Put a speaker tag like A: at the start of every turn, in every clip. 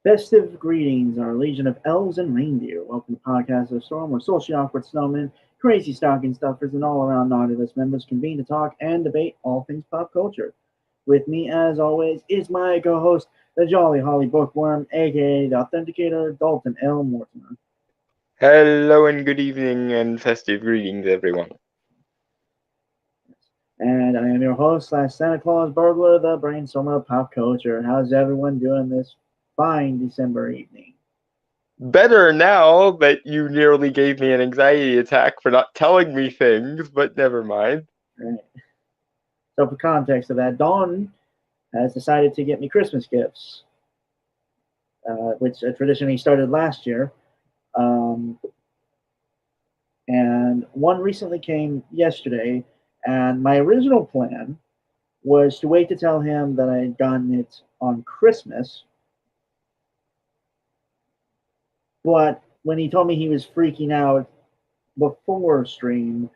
A: Festive greetings, our legion of elves and reindeer. Welcome to Podcast of the Storm, where socially awkward snowmen, crazy stocking stuffers, and all around naughty list members convene to talk and debate all things pop culture. With me, as always, is my co host, the Jolly Holly Bookworm, aka the Authenticator, Dalton L. Mortimer.
B: Hello and good evening and festive greetings, everyone.
A: And I am your host slash Santa Claus burglar, the brainstormer of pop culture. How's everyone doing this fine December evening?
B: Better now that you nearly gave me an anxiety attack for not telling me things, but never mind.
A: Right. So, for context of that, Dawn has decided to get me Christmas gifts, which traditionally started last year. And one recently came yesterday. And my original plan was to wait to tell him that I had gotten it on Christmas. But when he told me he was freaking out before stream,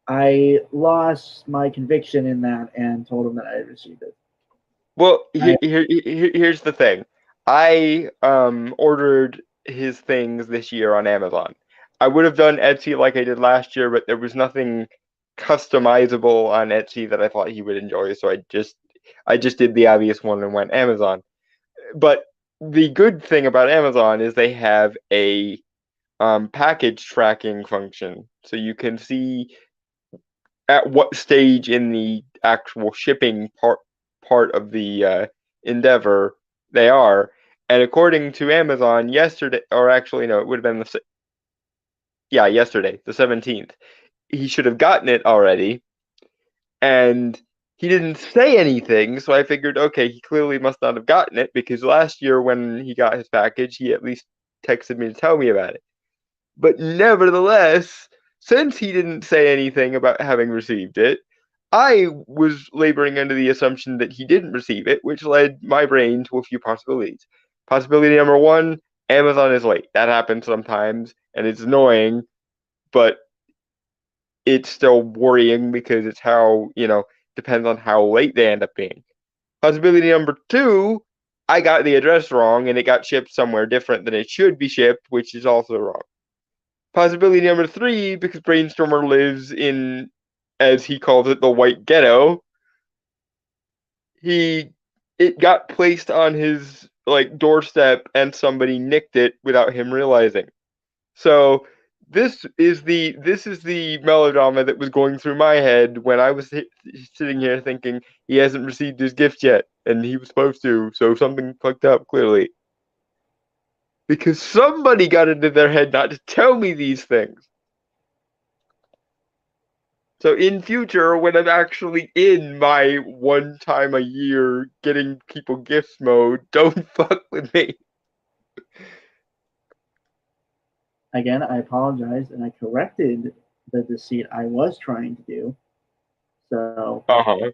A: I lost my conviction in that and told him that I had received it.
B: Well, here's the thing. I ordered his things this year on Amazon. I would have done Etsy like I did last year, but there was nothing customizable on Etsy that I thought he would enjoy, so I just did the obvious one and went Amazon. But the good thing about Amazon is they have a package tracking function, so you can see at what stage in the actual shipping part of the endeavor they are. And according to Amazon, yesterday, or actually no, it would have been yesterday, the 17th. He should have gotten it already, and he didn't say anything, so I figured, okay, he clearly must not have gotten it, because last year when he got his package, he at least texted me to tell me about it. But nevertheless, since he didn't say anything about having received it, I was laboring under the assumption that he didn't receive it, which led my brain to a few possibilities. Possibility number one, Amazon is late. That happens sometimes, and it's annoying, but it's still worrying because it's how, depends on how late they end up being. Possibility number two, I got the address wrong and it got shipped somewhere different than it should be shipped, which is also wrong. Possibility number three, because Brainstormer lives in, as he calls it, the white ghetto, it got placed on his doorstep and somebody nicked it without him realizing. So this is the melodrama that was going through my head when I was sitting here thinking he hasn't received his gift yet, and he was supposed to, so something fucked up clearly. Because somebody got into their head not to tell me these things. So in future, when I'm actually in my one time a year getting people gifts mode, don't fuck with me.
A: Again, I apologize and I corrected the deceit I was trying to do. So
B: Uh-huh.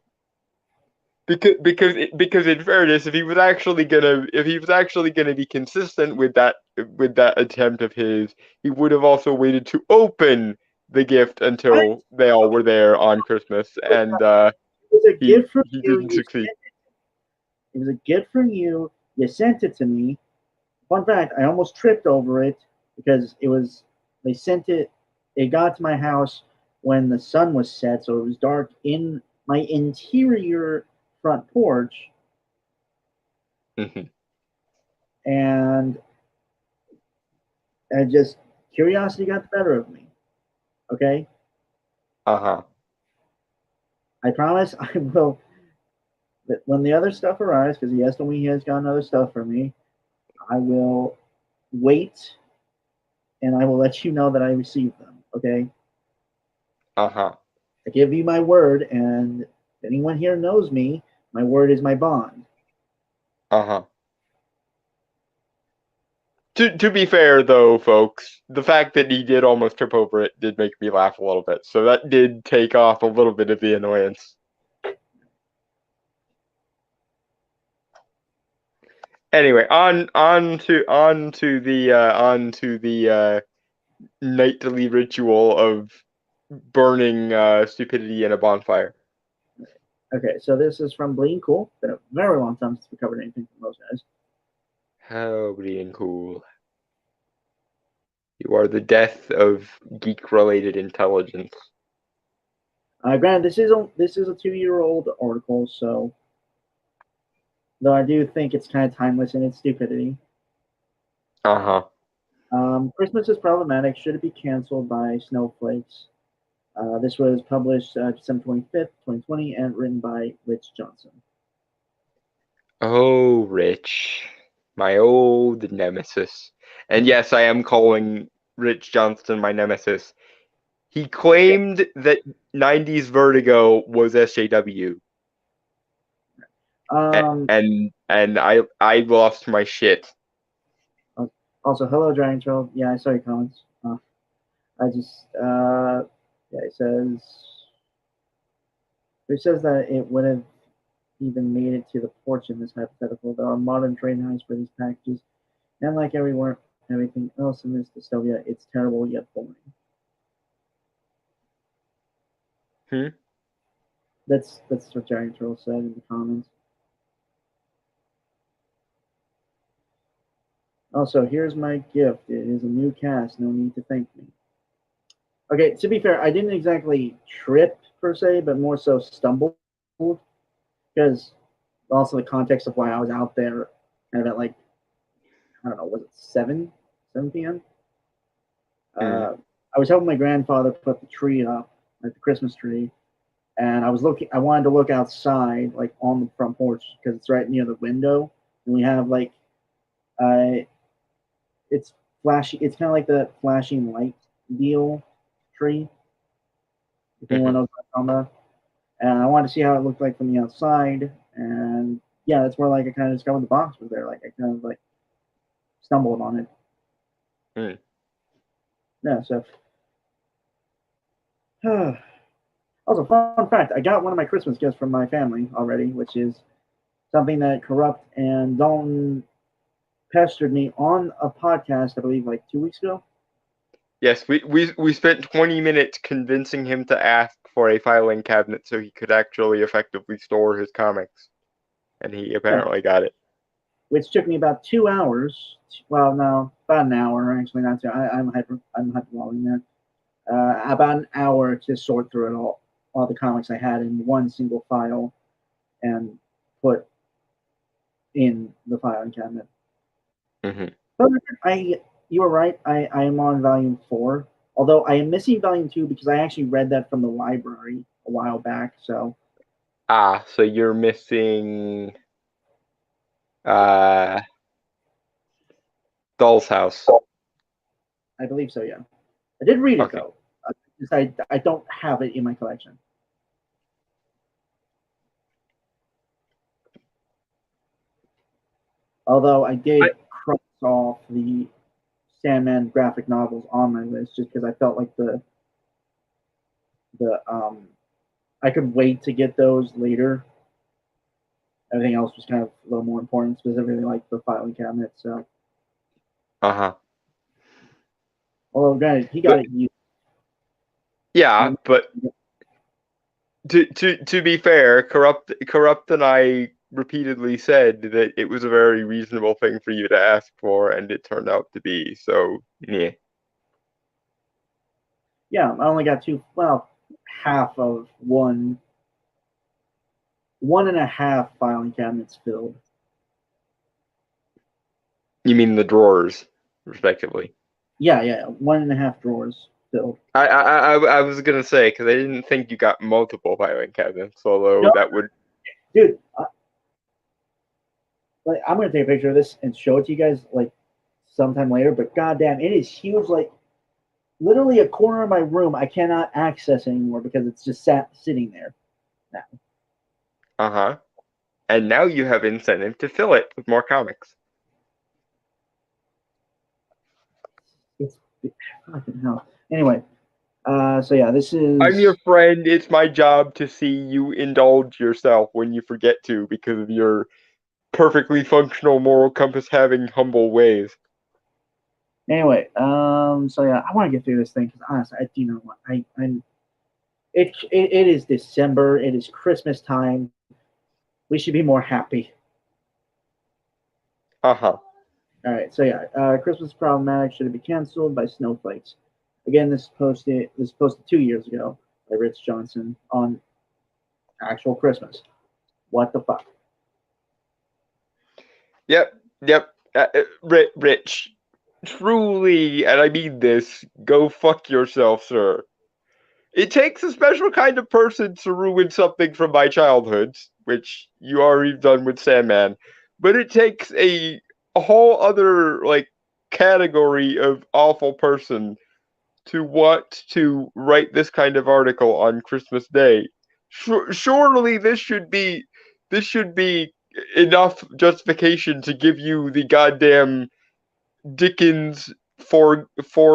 B: Because in fairness, if he was actually gonna be consistent with that attempt of his, he would have also waited to open the gift
A: I,
B: until they all were there on Christmas, and
A: it was a
B: he
A: gift from
B: he
A: you.
B: didn't succeed.
A: It was a gift from you. You sent it to me. Fun fact: I almost tripped over it because it was. They sent it. It got to my house when the sun was set, so it was dark in my interior front porch,
B: Mhm.
A: and just curiosity got the better of me. Okay,
B: Uh-huh.
A: I promise I will. But when the other stuff arrives, because he has told me he has gotten other stuff for me, I will wait and I will let you know that I received them. Okay,
B: Uh-huh.
A: I give you my word, and if anyone here knows me, my word is my bond.
B: Uh-huh. To be fair though, folks, the fact that he did almost trip over it did make me laugh a little bit. So that did take off a little bit of the annoyance. Anyway, on to the nightly ritual of burning stupidity in a bonfire.
A: Okay, so this is from Bleeding Cool. Been a very long time since we covered anything from those guys.
B: How and cool. You are the death of geek-related intelligence.
A: Granted, this is a 2 year old article, so though I do think it's kind of timeless in its stupidity.
B: Uh-huh.
A: Christmas is problematic. Should it be canceled by snowflakes? This was published December 25th, 2020, and written by Rich Johnson.
B: Oh, Rich. My old nemesis. And yes, I am calling Rich Johnston my nemesis. He claimed that 90s Vertigo was SJW.
A: Um,
B: And I lost my shit.
A: Also, hello, Dragon Troll. Yeah, I saw your comments. I just, yeah, it says that it would have even made it to the porch in this hypothetical. There are modern train highs for these packages, and like everything else in this dystopia, it's terrible yet boring.
B: Hmm?
A: That's what Dragon Troll said in the comments. Also, here's my gift. It is a new cast. No need to thank me. Okay, to be fair, I didn't exactly trip per se, but more so stumbled because also the context of why I was out there kind of at like I don't know, was it 7 p.m.
B: Hmm.
A: I was helping my grandfather put the tree up, like the Christmas tree, and I wanted to look outside, like on the front porch, because it's right near the window, and we have like, uh, it's flashy. It's kind of like the flashing light deal tree. If anyone
B: Hmm.
A: knows what I'm talking about. And I wanted to see how it looked like from the outside, and yeah, that's where like I kind of discovered the box was there. Like I kind of like stumbled on it.
B: Hmm.
A: Yeah, so. Also, fun fact: I got one of my Christmas gifts from my family already, which is something that Corrupt and Dalton pestered me on a podcast, I believe, like 2 weeks ago.
B: Yes, we spent 20 minutes convincing him to ask for a filing cabinet so he could actually effectively store his comics. And he
A: Yeah,
B: apparently got it.
A: which took me about 2 hours. Well, no, about an hour actually. Not 2. I'm hyperbolizing there. About an hour to sort through it all the comics I had in one single file, and put in the filing cabinet.
B: Hmm.
A: But you were right. I am on volume 4. Although I am missing volume 2 because I actually read that from the library a while back. So
B: Ah, so you're missing uh Doll's House.
A: I believe so. Yeah, I did read it
B: Okay.
A: though. Just I don't have it in my collection. Although I did cross off the Sandman graphic novels on my list just because I felt like the I could wait to get those later. Everything else was kind of a little more important, specifically like the filing cabinet. So, although granted, he got it used.
B: Yeah, but to be fair, corrupt and I repeatedly said that it was a very reasonable thing for you to ask for, and it turned out to be. So, yeah.
A: Yeah, I only got half of one and a half filing cabinets filled.
B: You mean the drawers, respectively?
A: Yeah, 1.5 drawers filled.
B: I was gonna say because I didn't think you got multiple filing cabinets, although
A: No,
B: that would.
A: Dude, like I'm gonna take a picture of this and show it to you guys like sometime later. But goddamn, it is huge. Like literally a corner of my room I cannot access anymore because it's just sitting there now.
B: And now you have incentive to fill it with more comics.
A: It's fucking hell. Anyway, so yeah, this is.
B: I'm your friend. It's my job to see you indulge yourself when you forget to because of your perfectly functional moral compass having humble ways.
A: Anyway, so yeah, I want to get through this thing because honestly, you know what, it is December. It is Christmas time. We should be more happy. All right, so yeah, Christmas problematic should it be canceled by snowflakes? Again, this was posted 2 years ago by Rich Johnson on actual Christmas. What the fuck?
B: Yep. Rich, truly, and I mean this, go fuck yourself, sir. It takes a special kind of person to ruin something from my childhood, which you already done with Sandman, but it takes a whole other category of awful person to want to write this kind of article on Christmas Day. Surely this should be enough justification to give you the goddamn Dickens four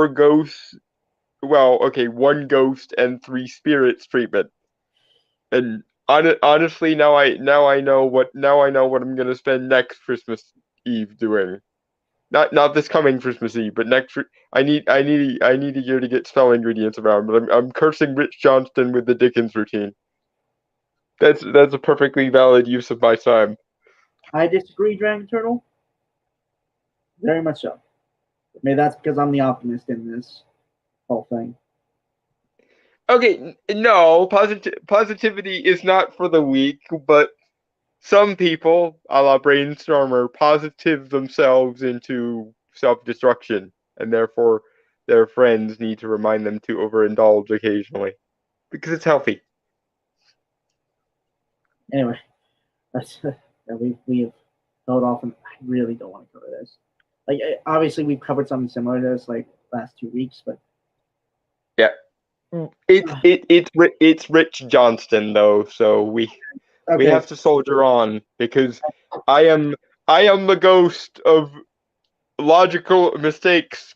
B: ghosts. Well, okay, 1 ghost and 3 spirits treatment. And honestly, now I know what I'm gonna spend next Christmas Eve doing. Not this coming Christmas Eve, but next. I need a year to get spell ingredients around. But I'm cursing Rich Johnston with the Dickens routine. That's a perfectly valid use of my time.
A: I disagree, Dragon Turtle. Very much so. Maybe that's because I'm the optimist in this whole thing.
B: Okay, no, positivity is not for the weak, but some people, a la Brainstormer, positive themselves into self-destruction, and therefore their friends need to remind them to overindulge occasionally, because it's healthy.
A: Anyway, we have held off, and I really don't want to cover this. Like, obviously, we've covered something similar to this like last 2 weeks, but
B: yeah, it's Rich Johnston though, so we have to soldier on because I am the ghost of logical mistakes,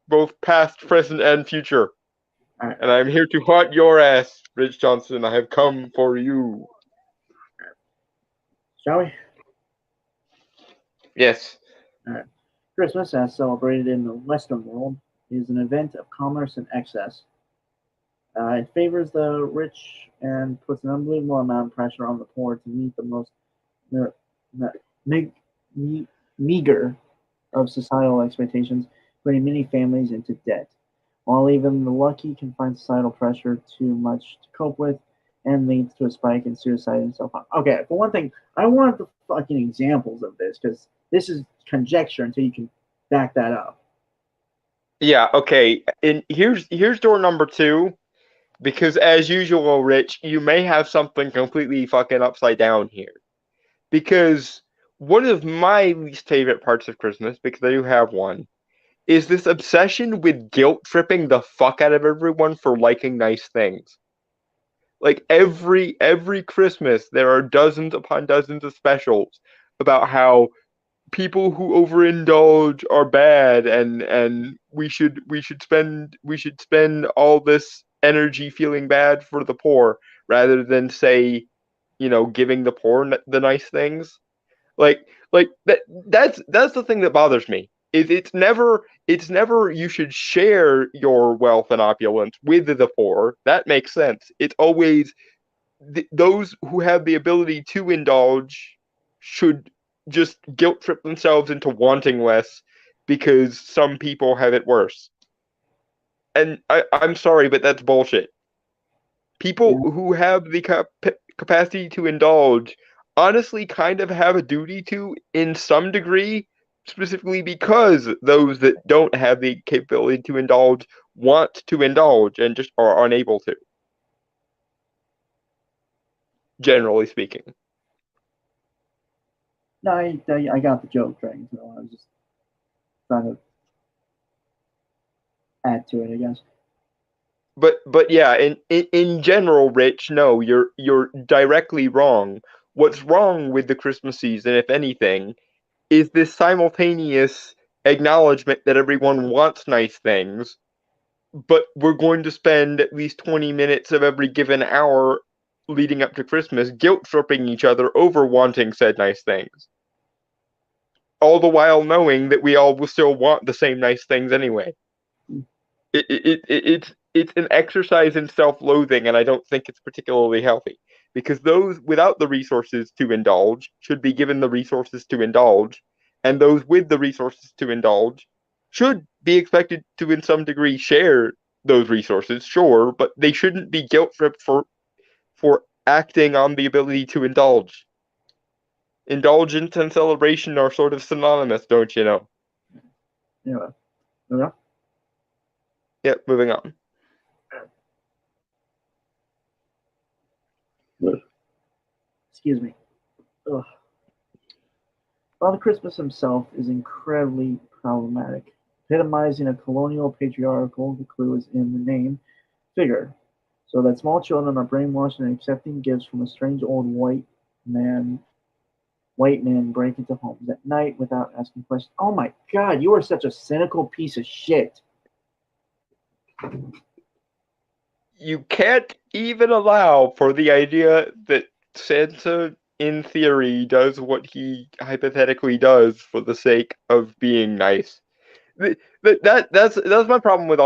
B: both past, present, and future.
A: Right.
B: And I'm here to haunt your ass, Rich Johnston. I have come for you.
A: Shall we?
B: Yes.
A: All right. Christmas, as celebrated in the Western world, is an event of commerce and excess. It favors the rich and puts an unbelievable amount of pressure on the poor to meet the most meager of societal expectations, putting many families into debt, while even the lucky can find societal pressure too much to cope with and leads to a spike in suicide and self-harm. Okay, for one thing, I want the fucking examples of this because this is conjecture until you can back that up.
B: Yeah, okay. And here's door number 2. Because as usual, Rich, you may have something completely fucking upside down here. Because one of my least favorite parts of Christmas, because I do have one, is this obsession with guilt tripping the fuck out of everyone for liking nice things. Like every Christmas, there are dozens upon dozens of specials about how people who overindulge are bad, and we should spend all this energy feeling bad for the poor rather than say, giving the poor the nice things. Like that's the thing that bothers me. Is it's never you should share your wealth and opulence with the poor. That makes sense. It's always those who have the ability to indulge should just guilt trip themselves into wanting less because some people have it worse. And I'm sorry, but that's bullshit. People
A: Yeah.
B: who have the capacity to indulge honestly kind of have a duty to in some degree, specifically because those that don't have the capability to indulge want to indulge and just are unable to, generally speaking.
A: No, I got the joke, Dragon. So I was just trying to add to it, I guess.
B: But yeah, in general, Rich, no, you're directly wrong. What's wrong with the Christmas season, if anything, is this simultaneous acknowledgement that everyone wants nice things, but we're going to spend at least 20 minutes of every given hour leading up to Christmas guilt tripping each other over wanting said nice things. All the while knowing that we all will still want the same nice things anyway. It's an exercise in self-loathing, and I don't think it's particularly healthy because those without the resources to indulge should be given the resources to indulge, and those with the resources to indulge should be expected to, in some degree, share those resources. Sure, but they shouldn't be guilt tripped for acting on the ability to indulge. Indulgence and celebration are sort of synonymous, don't you know?
A: Anyway, yeah.
B: Yep, moving on.
A: Excuse me. Ugh. Father Christmas himself is incredibly problematic, epitomizing a colonial patriarchal, the clue is in the name, figure, so that small children are brainwashed and accepting gifts from a strange old man white men break into homes at night without asking questions. Oh my god, you are such a cynical piece of shit.
B: You can't even allow for the idea that Santa, in theory, does what he hypothetically does for the sake of being nice. That's my problem with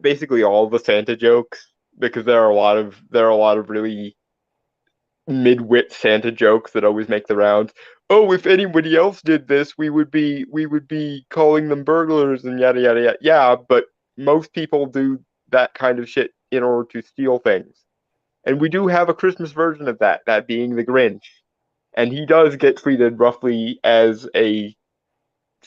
B: basically all the Santa jokes, because there are a lot of really mid-wit Santa jokes that always make the rounds. Oh, if anybody else did this, we would be calling them burglars and yada yada yada. Yeah, but most people do that kind of shit in order to steal things. And we do have a Christmas version of that being the Grinch. And he does get treated roughly as a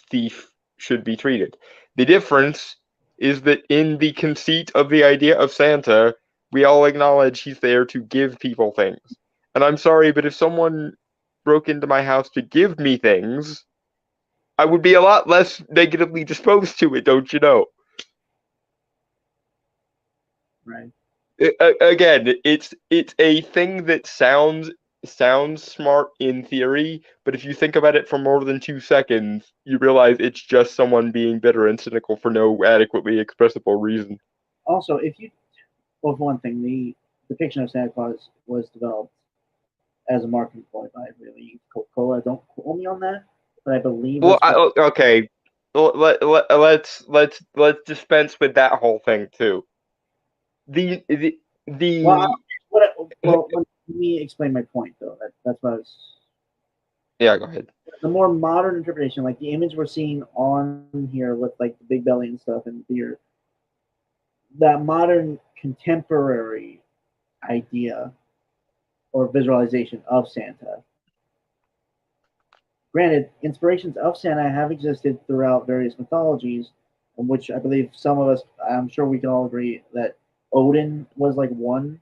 B: thief should be treated. The difference is that in the conceit of the idea of Santa, we all acknowledge he's there to give people things. And I'm sorry, but if someone broke into my house to give me things, I would be a lot less negatively disposed to it, don't you know?
A: Right.
B: Again, it's a thing that sounds smart in theory, but if you think about it for more than 2 seconds, you realize it's just someone being bitter and cynical for no adequately expressible reason.
A: Also, well, for one thing, the depiction of Santa Claus was developed as a marketing ploy by, I believe, Coca-Cola. Don't quote me on that, but I believe
B: Well,
A: that's what.
B: okay, let's dispense with that whole thing too. The the
A: Well,
B: the
A: let me explain my point, though. That's what I was.
B: Yeah, go ahead.
A: The more modern interpretation, like the image we're seeing on here with like the big belly and stuff and beard, that modern contemporary idea or visualization of Santa. Granted, inspirations of Santa have existed throughout various mythologies, in which I believe some of us, I'm sure we can all agree that Odin was like one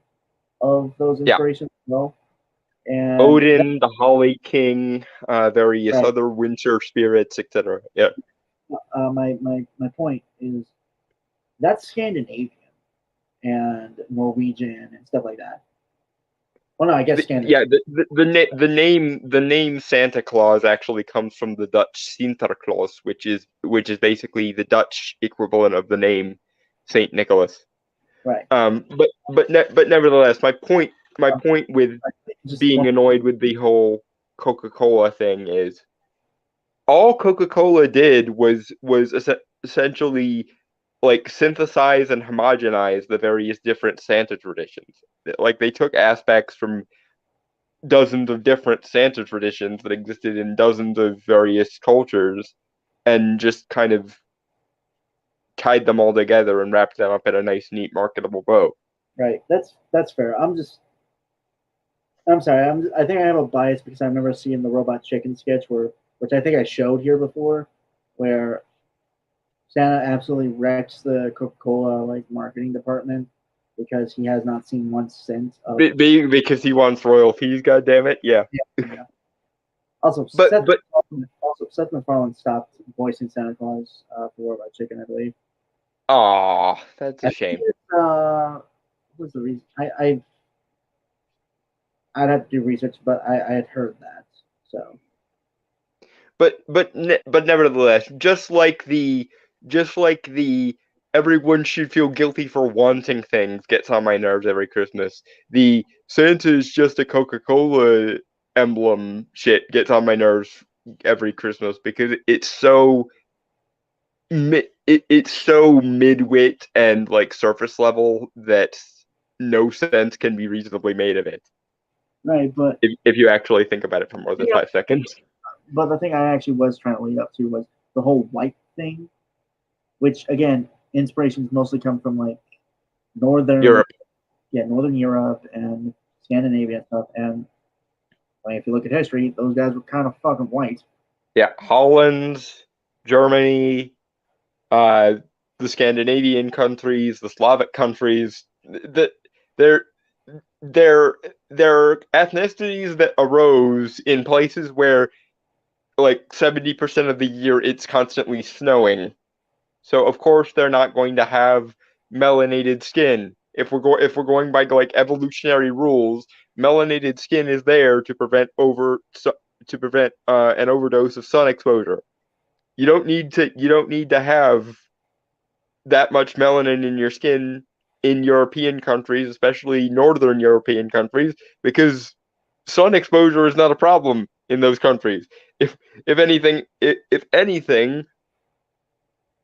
A: of those
B: Yeah,
A: inspirations as well. And that,
B: Odin, the Holly King, various
A: right,
B: other winter spirits, etc. Yeah.
A: my point is that's Scandinavian and Norwegian and stuff like that. Well, no, I guess Scandinavian.
B: Yeah, the name Santa Claus actually comes from the Dutch Sinterklaas, which is basically the Dutch equivalent of the name Saint Nicholas.
A: Right.
B: But nevertheless, my point with
A: Just
B: being
A: one,
B: annoyed with the whole Coca-Cola thing is all Coca-Cola did was essentially like synthesize and homogenize the various different Santa traditions. Like they took aspects from dozens of different Santa traditions that existed in dozens of various cultures and just kind of tied them all together and wrapped them up in a nice, neat, marketable bow.
A: right. That's fair. I'm sorry. I think I have a bias because I remember seeing the Robot Chicken sketch which I think I showed here before, where Santa absolutely wrecks the Coca-Cola like marketing department because he has not seen 1 cent of.
B: Because he wants royalties, God damn it, yeah.
A: Yeah. Also,
B: But
A: Seth MacFarlane stopped voicing Santa Claus for Robot Chicken, I believe.
B: aw, that's a
A: I
B: shame.
A: think what was the reason? I'd have to do research, but I had heard that. So
B: But nevertheless, just like the everyone should feel guilty for wanting things gets on my nerves every Christmas. The Santa is just a Coca-Cola emblem shit gets on my nerves every Christmas because it's so midwit and like surface level that no sense can be reasonably made of it
A: right, but
B: if you actually think about it for more than
A: yeah,
B: 5 seconds.
A: but the thing I actually was trying to lead up to was the whole white thing, which again, inspirations mostly come from like northern,
B: Europe.
A: yeah, Northern Europe and Scandinavia and stuff. And I mean, if you look at history, those guys were kind of fucking white.
B: Yeah, Holland, Germany, uh, the Scandinavian countries, the Slavic countries, they're they're they're ethnicities that arose in places where like 70% of the year it's constantly snowing. So of course they're not going to have melanated skin. If we're going by like evolutionary rules, melanated skin is there to prevent an overdose of sun exposure. You don't need to have that much melanin in your skin in European countries, especially northern European countries, because sun exposure is not a problem in those countries. If anything,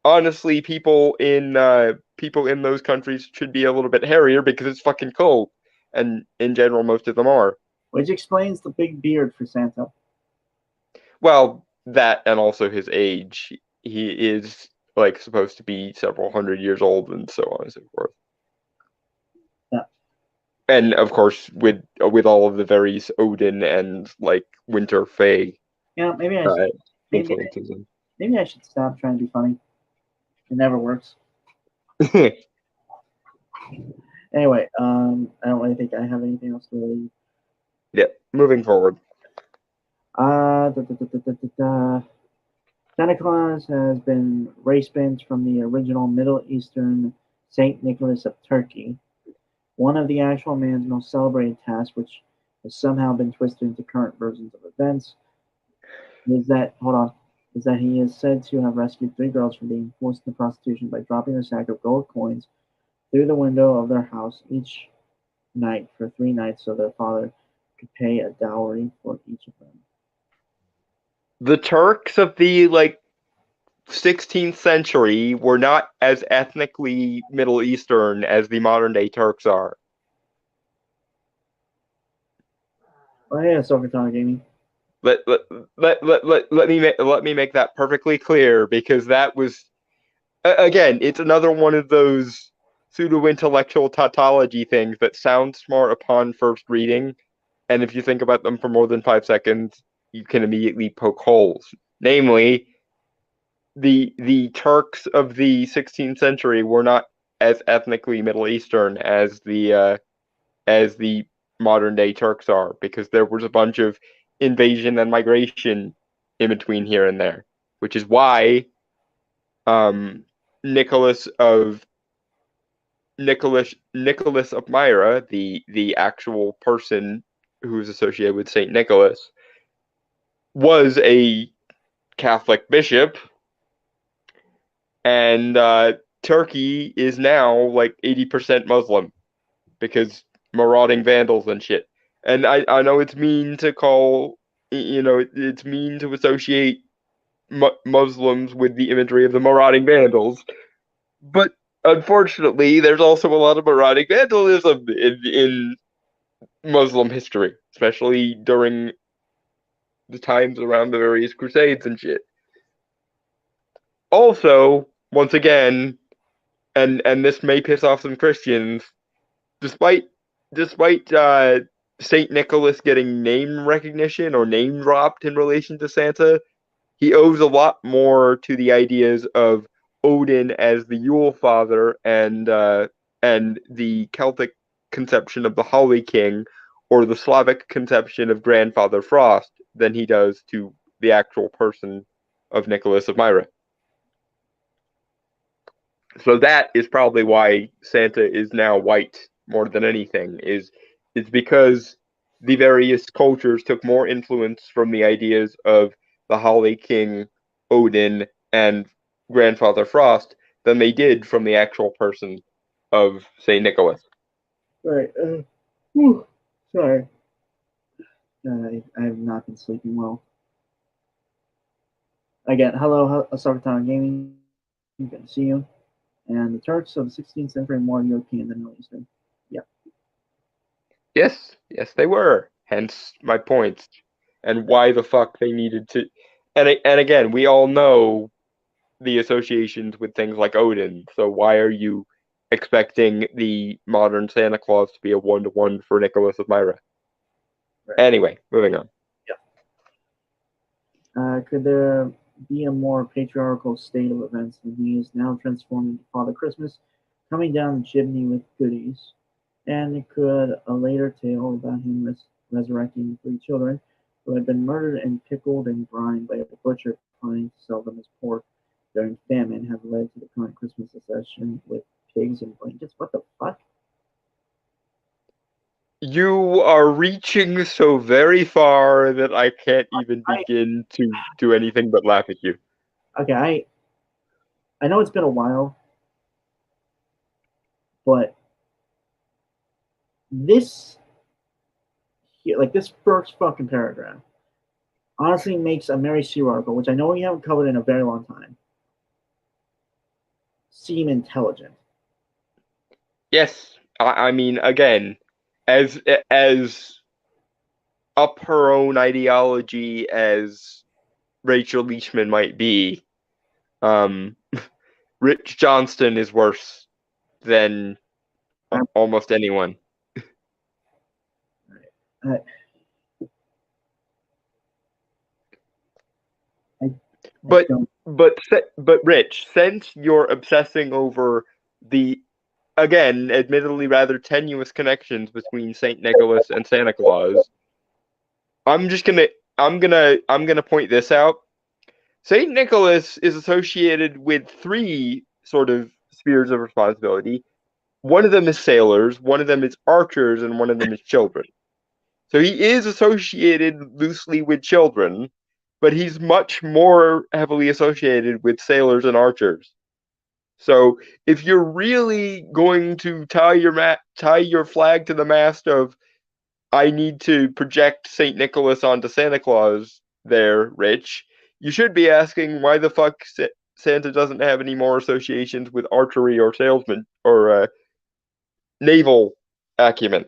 B: honestly, people in those countries should be a little bit hairier because it's fucking cold, and in general, most of them are.
A: Which explains the big beard for Santa.
B: Well, that and also his age. He is like supposed to be several hundred years old, and so on and so forth.
A: Yeah.
B: And of course, with all of the various Odin and like Winter Fae
A: Yeah, maybe
B: influences.
A: maybe I should stop trying to be funny. It never works. Anyway, I don't really think I have anything else to really.
B: Yeah, moving forward.
A: Da, da, da, da, da, da, da. Santa Claus has been race bent from the original Middle Eastern Saint Nicholas of Turkey. One of the actual man's most celebrated tasks, which has somehow been twisted into current versions of events, is that he is said to have rescued 3 girls from being forced into prostitution by dropping a sack of gold coins through the window of their house each night for 3 nights so their father could pay a dowry for each of them.
B: The Turks of the like 16th century were not as ethnically Middle Eastern as the modern day Turks are.
A: Oh yeah, Soccer Gaming.
B: Let me make that perfectly clear because that was again, it's another one of those pseudo intellectual tautology things that sound smart upon first reading, and if you think about them for more than 5 seconds, you can immediately poke holes. Namely, the Turks of the 16th century were not as ethnically Middle Eastern as the modern day Turks are because there was a bunch of invasion and migration in between here and there, which is why Nicholas of Myra, the actual person who's associated with Saint Nicholas, was a Catholic bishop, and Turkey is now like 80% Muslim because marauding vandals and shit. And I know it's mean to call, it's mean to associate Muslims with the imagery of the marauding vandals, but unfortunately, there's also a lot of marauding vandalism in Muslim history, especially during the times around the various crusades and shit. Also, once again, and this may piss off some Christians, despite Saint Nicholas getting name recognition or name dropped in relation to Santa, he owes a lot more to the ideas of Odin as the Yule Father and the Celtic conception of the Holly King, or the Slavic conception of Grandfather Frost, than he does to the actual person of Nicholas of Myra. So that is probably why Santa is now white more than anything, is because the various cultures took more influence from the ideas of the Holly King, Odin, and Grandfather Frost than they did from the actual person of Saint Nicholas.
A: Right. Sorry. I have not been sleeping well. Again, hello, Asartan Gaming. Good to see you. And the Turks of the 16th century are more European than Middle Eastern. Yep.
B: Yes, they were. Hence my points, and why the fuck they needed to. And again, we all know the associations with things like Odin. So why are you expecting the modern Santa Claus to be a 1-to-1 for Nicholas of Myra? Right. Anyway, moving on.
A: Yep. Could there be a more patriarchal state of events than he is now transformed into Father Christmas, coming down the chimney with goodies? And could a later tale about him resurrecting 3 children who had been murdered and pickled and brined by a butcher trying to sell them as pork during famine have led to the current Christmas obsession with pigs and blankets? What the fuck?
B: You are reaching so very far that I can't even begin to do anything but laugh at you.
A: Okay, I know it's been a while, but this first fucking paragraph honestly makes a Mary Sue article, which I know we haven't covered in a very long time, seem intelligent.
B: Yes, I mean, again, as up her own ideology as Rachel Leishman might be, Rich Johnston is worse than almost anyone. But Rich, since you're obsessing over the, again, admittedly rather tenuous connections between Saint Nicholas and Santa Claus, I'm gonna point this out. Saint Nicholas is associated with 3 sort of spheres of responsibility. One of them is sailors, one of them is archers, and one of them is children. So he is associated loosely with children, but he's much more heavily associated with sailors and archers. So if you're really going to tie your flag to the mast of, I need to project Saint Nicholas onto Santa Claus there, Rich, you should be asking why the fuck Santa doesn't have any more associations with archery or salesman or naval acumen.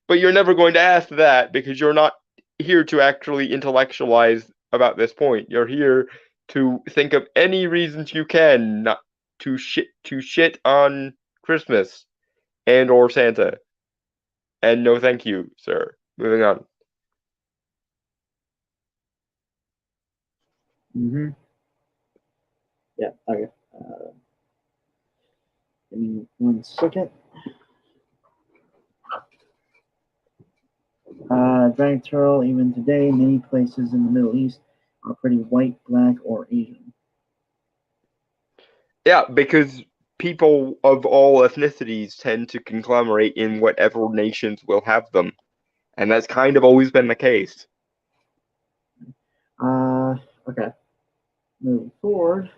B: But you're never going to ask that because you're not here to actually intellectualize about this point. You're here to think of any reasons you can not to shit on Christmas and or Santa. And no thank you, sir. Moving on.
A: Mm-hmm. Yeah, okay. Give me 1 second. Dragon turtle, even today, many places in the Middle East are pretty white, black, or Asian.
B: Yeah, because people of all ethnicities tend to conglomerate in whatever nations will have them, and that's kind of always been the case.
A: Okay. Moving forward,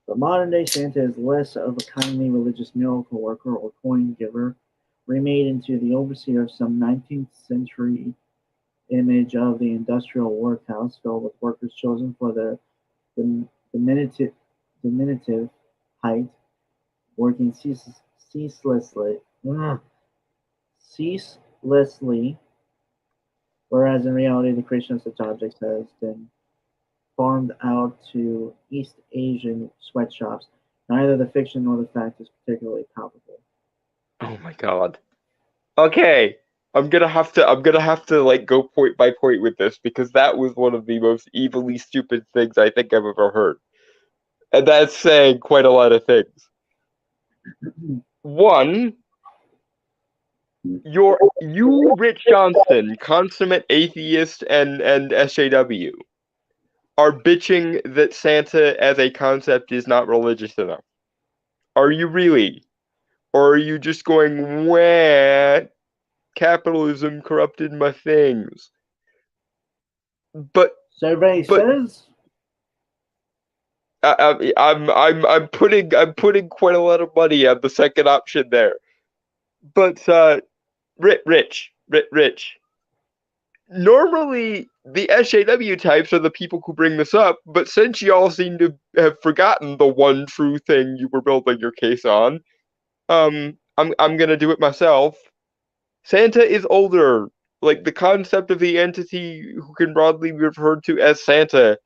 A: the modern day Santa is less of a kindly religious miracle worker or coin giver, remade into the overseer of some 19th century image of the industrial workhouse filled with workers chosen for their diminutive, diminutive height, working ceaselessly, ceaselessly, whereas in reality the creation of such objects has been farmed out to East Asian sweatshops. Neither the fiction nor the fact is particularly palpable.
B: Oh my god. Okay, I'm gonna have to like go point by point with this because that was one of the most evilly stupid things I think I've ever heard. And that's saying quite a lot of things. One, you Rich Johnston, consummate atheist and SJW, are bitching that Santa as a concept is not religious enough. Are you really? Or are you just going, wah, capitalism corrupted my things? But
A: Survey
B: but
A: says
B: I'm putting quite a lot of money on the second option there. But Rich. Normally the SJW types are the people who bring this up, but since y'all seem to have forgotten the one true thing you were building your case on, I'm gonna do it myself. Santa is older. Like the concept of the entity who can broadly be referred to as Santa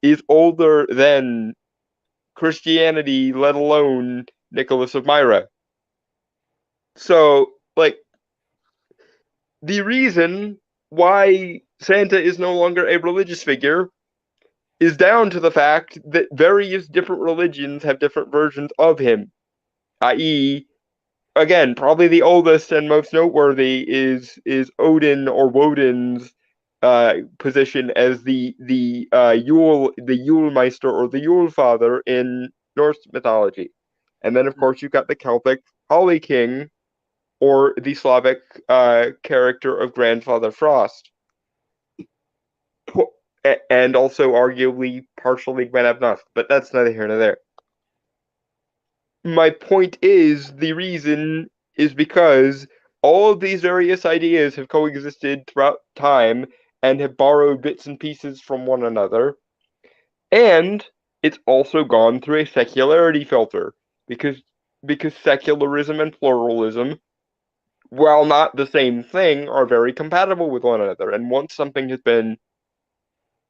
B: is older than Christianity, let alone Nicholas of Myra. So, like, the reason why Santa is no longer a religious figure is down to the fact that various different religions have different versions of him, i.e., again, probably the oldest and most noteworthy is Odin or Woden's position as the Yule Meister or the Yule Father in Norse mythology, and then of course you've got the Celtic Holly King or the Slavic character of Grandfather Frost, and also arguably partially Gwen but that's neither here nor there. My point is the reason is because all of these various ideas have coexisted throughout time and have borrowed bits and pieces from one another, and it's also gone through a secularity filter because secularism and pluralism, while not the same thing, are very compatible with one another. And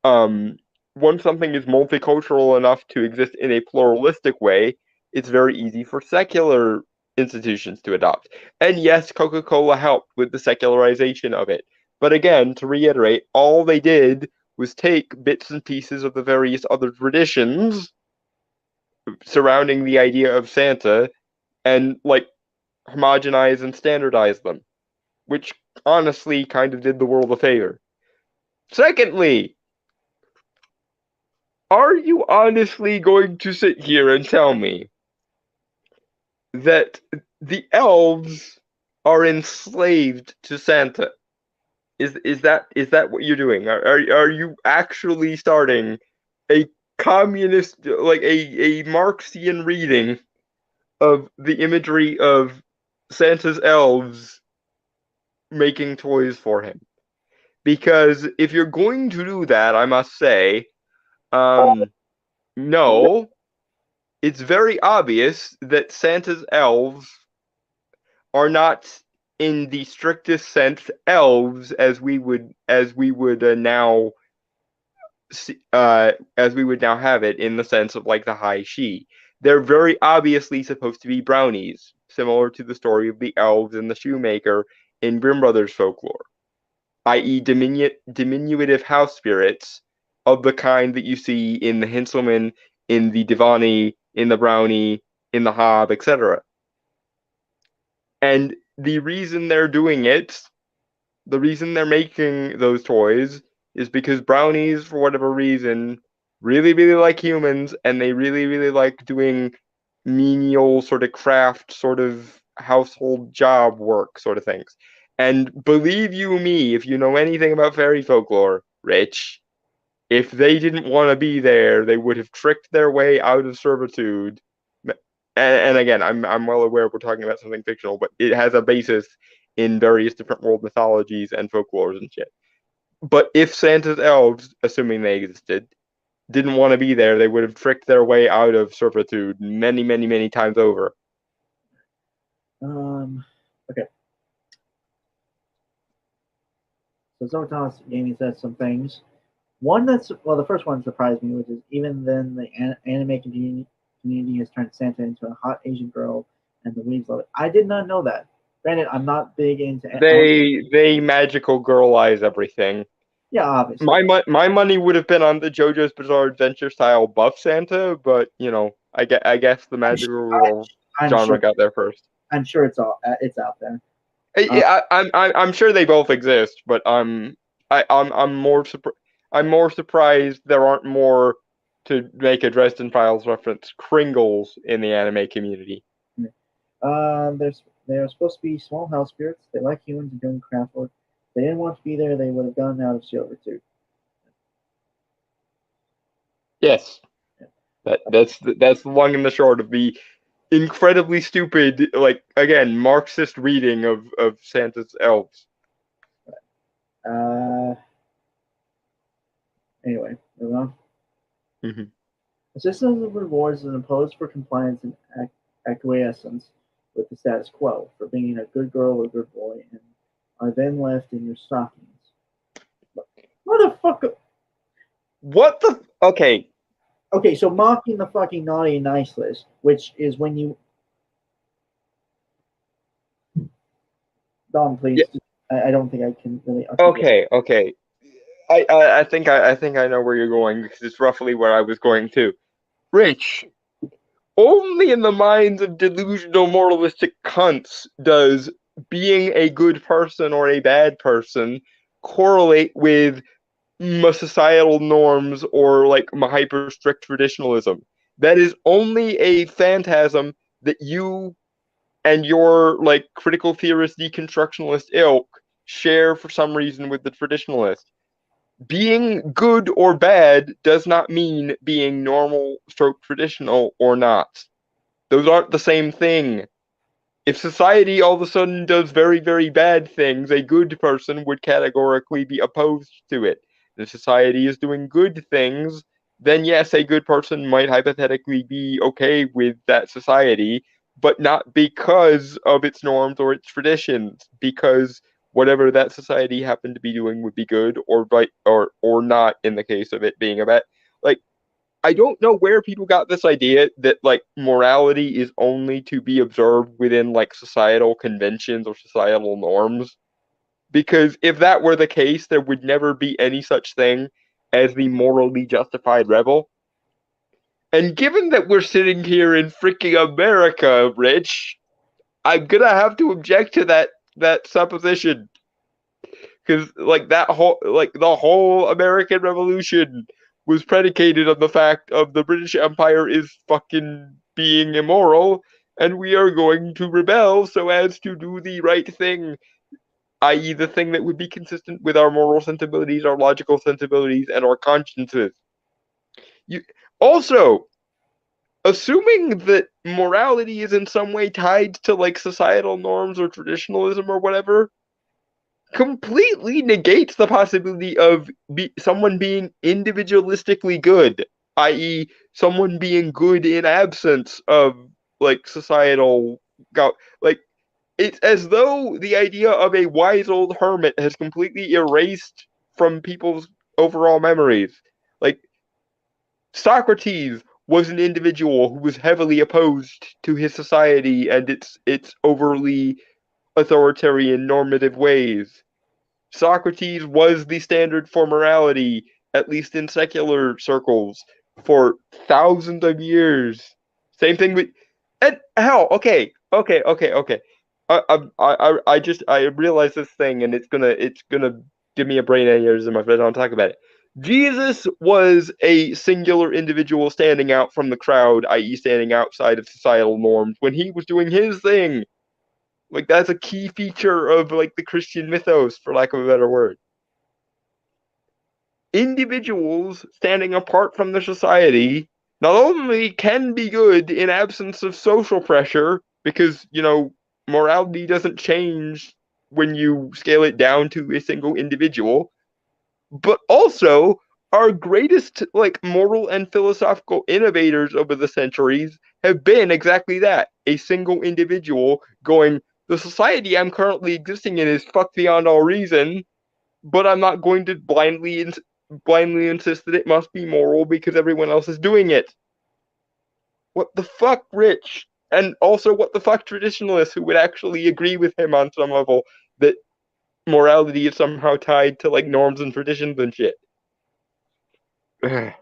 B: um once something is multicultural enough to exist in a pluralistic way, it's very easy for secular institutions to adopt. And yes, Coca-Cola helped with the secularization of it. But again, to reiterate, all they did was take bits and pieces of the various other traditions surrounding the idea of Santa and like homogenize and standardize them, which honestly kind of did the world a favor. Secondly, are you honestly going to sit here and tell me that the elves are enslaved to Santa? Is that what you're doing? Are you actually starting a communist, like a Marxian reading of the imagery of Santa's elves making toys for him? Because if you're going to do that, I must say, no, it's very obvious that Santa's elves are not in the strictest sense elves as we would now have it in the sense of like the high she. They're very obviously supposed to be brownies, similar to the story of the elves and the shoemaker in Grimm Brothers folklore, i.e., diminutive house spirits of the kind that you see in the Hinselman, in the Divani, in the Brownie, in the Hob, etc. And the reason they're doing it, the reason they're making those toys, is because brownies, for whatever reason, really, really like humans, and they really, really like doing menial sort of craft, sort of household job work sort of things. And believe you me, if you know anything about fairy folklore, Rich, if they didn't want to be there, they would have tricked their way out of servitude. And again, I'm well aware we're talking about something fictional, but it has a basis in various different world mythologies and folklores and shit. But if Santa's elves, assuming they existed, didn't want to be there, they would have tricked their way out of servitude many, many, many times over.
A: Okay. So Zotas Gaming says some things. One that's the first one surprised me, which is even then the anime community has turned Santa into a hot Asian girl, and the weebs love it. I did not know that. Granted, I'm not big into.
B: They magical girlize everything.
A: Yeah, obviously.
B: My money would have been on the JoJo's Bizarre Adventure style buff Santa, but you know, I guess the magical genre
A: sure,
B: got there first.
A: I'm sure it's out there.
B: Yeah, I'm sure they both exist, but I'm more surprised there aren't more, to make a Dresden Files reference, Kringles in the anime community.
A: They are supposed to be small house spirits. They like humans and doing craft work. If they didn't want to be there, they would have gone out of servitude.
B: Yes, that's the long and the short of the incredibly stupid, like again, Marxist reading of Santa's elves.
A: Anyway, moving on.
B: Mm-hmm.
A: A system of rewards is imposed for compliance and acquiescence with the status quo, for being a good girl or good boy, and are then left in your stockings. Motherfucker!
B: What the? Okay.
A: Okay, so mocking the fucking naughty and nice list, which is when you. Dom, please. Yeah. I don't think I can really.
B: Okay. I think I know where you're going, because it's roughly where I was going too. Rich, only in the minds of delusional moralistic cunts does being a good person or a bad person correlate with societal norms or like hyper strict traditionalism. That is only a phantasm that you and your like critical theorist deconstructionalist ilk share for some reason with the traditionalist. Being good or bad does not mean being normal stroke traditional or not. Those aren't the same thing. If society all of a sudden does very, very bad things, a good person would categorically be opposed to it. If society is doing good things, then yes, a good person might hypothetically be okay with that society, but not because of its norms or its traditions, because whatever that society happened to be doing would be good or not in the case of it being a bad. Like, I don't know where people got this idea that like morality is only to be observed within like societal conventions or societal norms. Because if that were the case, there would never be any such thing as the morally justified rebel. And given that we're sitting here in freaking America, Rich, I'm gonna have to object to that supposition. Because like the whole American Revolution was predicated on the fact of the British Empire is fucking being immoral, and we are going to rebel so as to do the right thing, i.e., the thing that would be consistent with our moral sensibilities, our logical sensibilities, and our consciences. You also, assuming that morality is in some way tied to like societal norms or traditionalism or whatever, completely negates the possibility of someone being individualistically good, i.e., someone being good in absence of like societal like it's as though the idea of a wise old hermit has completely erased from people's overall memories. Like Socrates was an individual who was heavily opposed to his society and its overly authoritarian normative ways. Socrates was the standard for morality, at least in secular circles, for thousands of years. Same thing with, and hell, okay. I realize this thing, and it's gonna give me a brain aneurysm if I don't talk about it. Jesus was a singular individual standing out from the crowd, i.e., standing outside of societal norms when he was doing his thing. Like, that's a key feature of, like, the Christian mythos, for lack of a better word. Individuals standing apart from the society not only can be good in absence of social pressure, because, morality doesn't change when you scale it down to a single individual, but also our greatest like moral and philosophical innovators over the centuries have been exactly that, a single individual going, the society I'm currently existing in is fucked beyond all reason, but I'm not going to blindly insist that it must be moral because everyone else is doing it. What the fuck, Rich? And also, what the fuck, traditionalists who would actually agree with him on some level that morality is somehow tied to like norms and traditions and shit.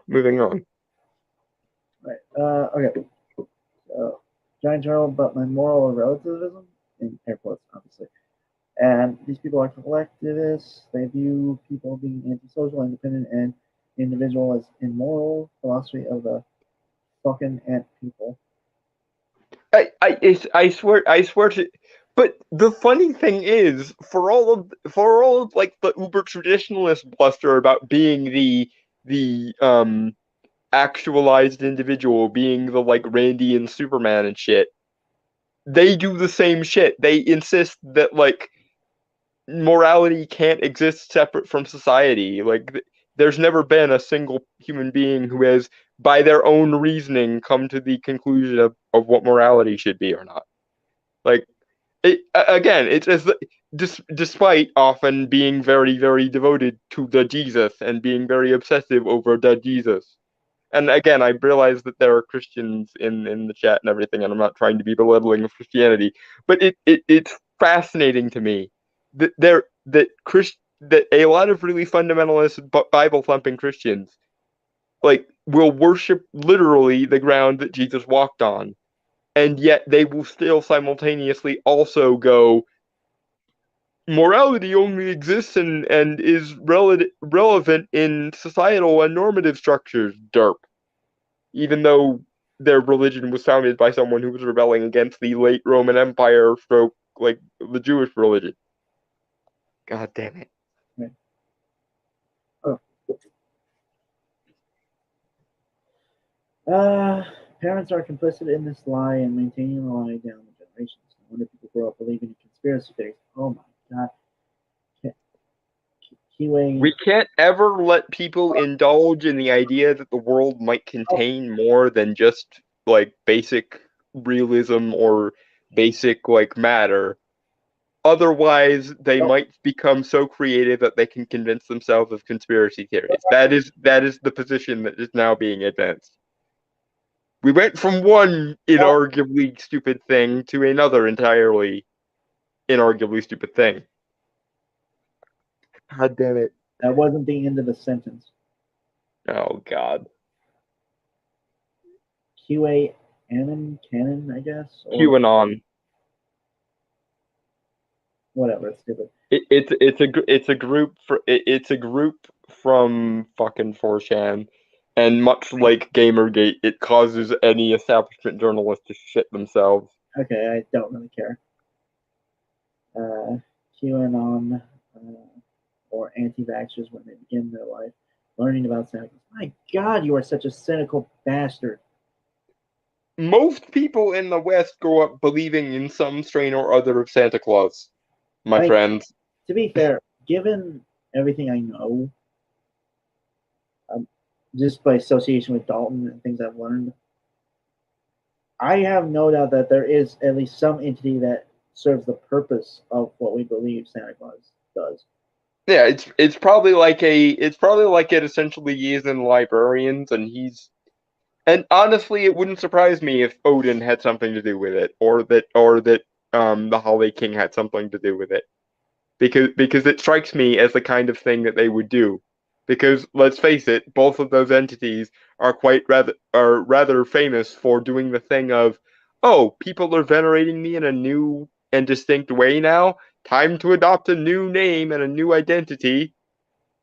B: Moving on.
A: Right. Okay. Giant turtle, but my moral relativism in airports, obviously. And these people are collectivists. They view people being antisocial, independent, and individual as immoral. Philosophy of the fucking ant people.
B: I swear to. But the funny thing is, for all of like the uber traditionalist bluster about being the actualized individual, being the like Randy and Superman and shit, they do the same shit. They insist that like morality can't exist separate from society. Like there's never been a single human being who has, by their own reasoning, come to the conclusion of what morality should be or not. Like again, it's as despite often being very, very devoted to the Jesus and being very obsessive over the Jesus. And again, I realize that there are Christians in the chat and everything, and I'm not trying to be belittling of Christianity, but it's fascinating to me that that a lot of really fundamentalist Bible thumping Christians like will worship literally the ground that Jesus walked on, and yet they will still simultaneously also go, morality only exists and is relevant in societal and normative structures, derp, even though their religion was founded by someone who was rebelling against the late Roman Empire stroke like the Jewish religion. God damn it.
A: Right. Oh. Parents are complicit in this lie and maintaining the lie down the generations. No wonder people grow up believing in conspiracy theories. Oh my god. Kiwi.
B: We can't ever let people indulge in the idea that the world might contain more than just like basic realism or basic like matter. Otherwise, they might become so creative that they can convince themselves of conspiracy theories. That is the position that is now being advanced. We went from one inarguably stupid thing to another entirely inarguably stupid thing. God damn it.
A: That wasn't the end of the sentence.
B: Oh, God.
A: Canon, I guess? Or
B: QAnon.
A: whatever, it's stupid.
B: It's a group from fucking 4chan, and much like Gamergate, it causes any establishment journalist to shit themselves.
A: Okay, I don't really care. QAnon or anti-vaxxers when they begin their life learning about Santa Claus. My God, you are such a cynical bastard.
B: Most people in the West grow up believing in some strain or other of Santa Claus, my friends.
A: To be fair, given everything I know, just by association with Dalton and things I've learned, I have no doubt that there is at least some entity that serves the purpose of what we believe Santa Claus does.
B: Yeah, it's probably like it essentially is in librarians, and honestly, it wouldn't surprise me if Odin had something to do with it, or that the Holly King had something to do with it, because it strikes me as the kind of thing that they would do. Because let's face it, both of those entities are rather famous for doing the thing of, oh, people are venerating me in a new and distinct way now. Time to adopt a new name and a new identity,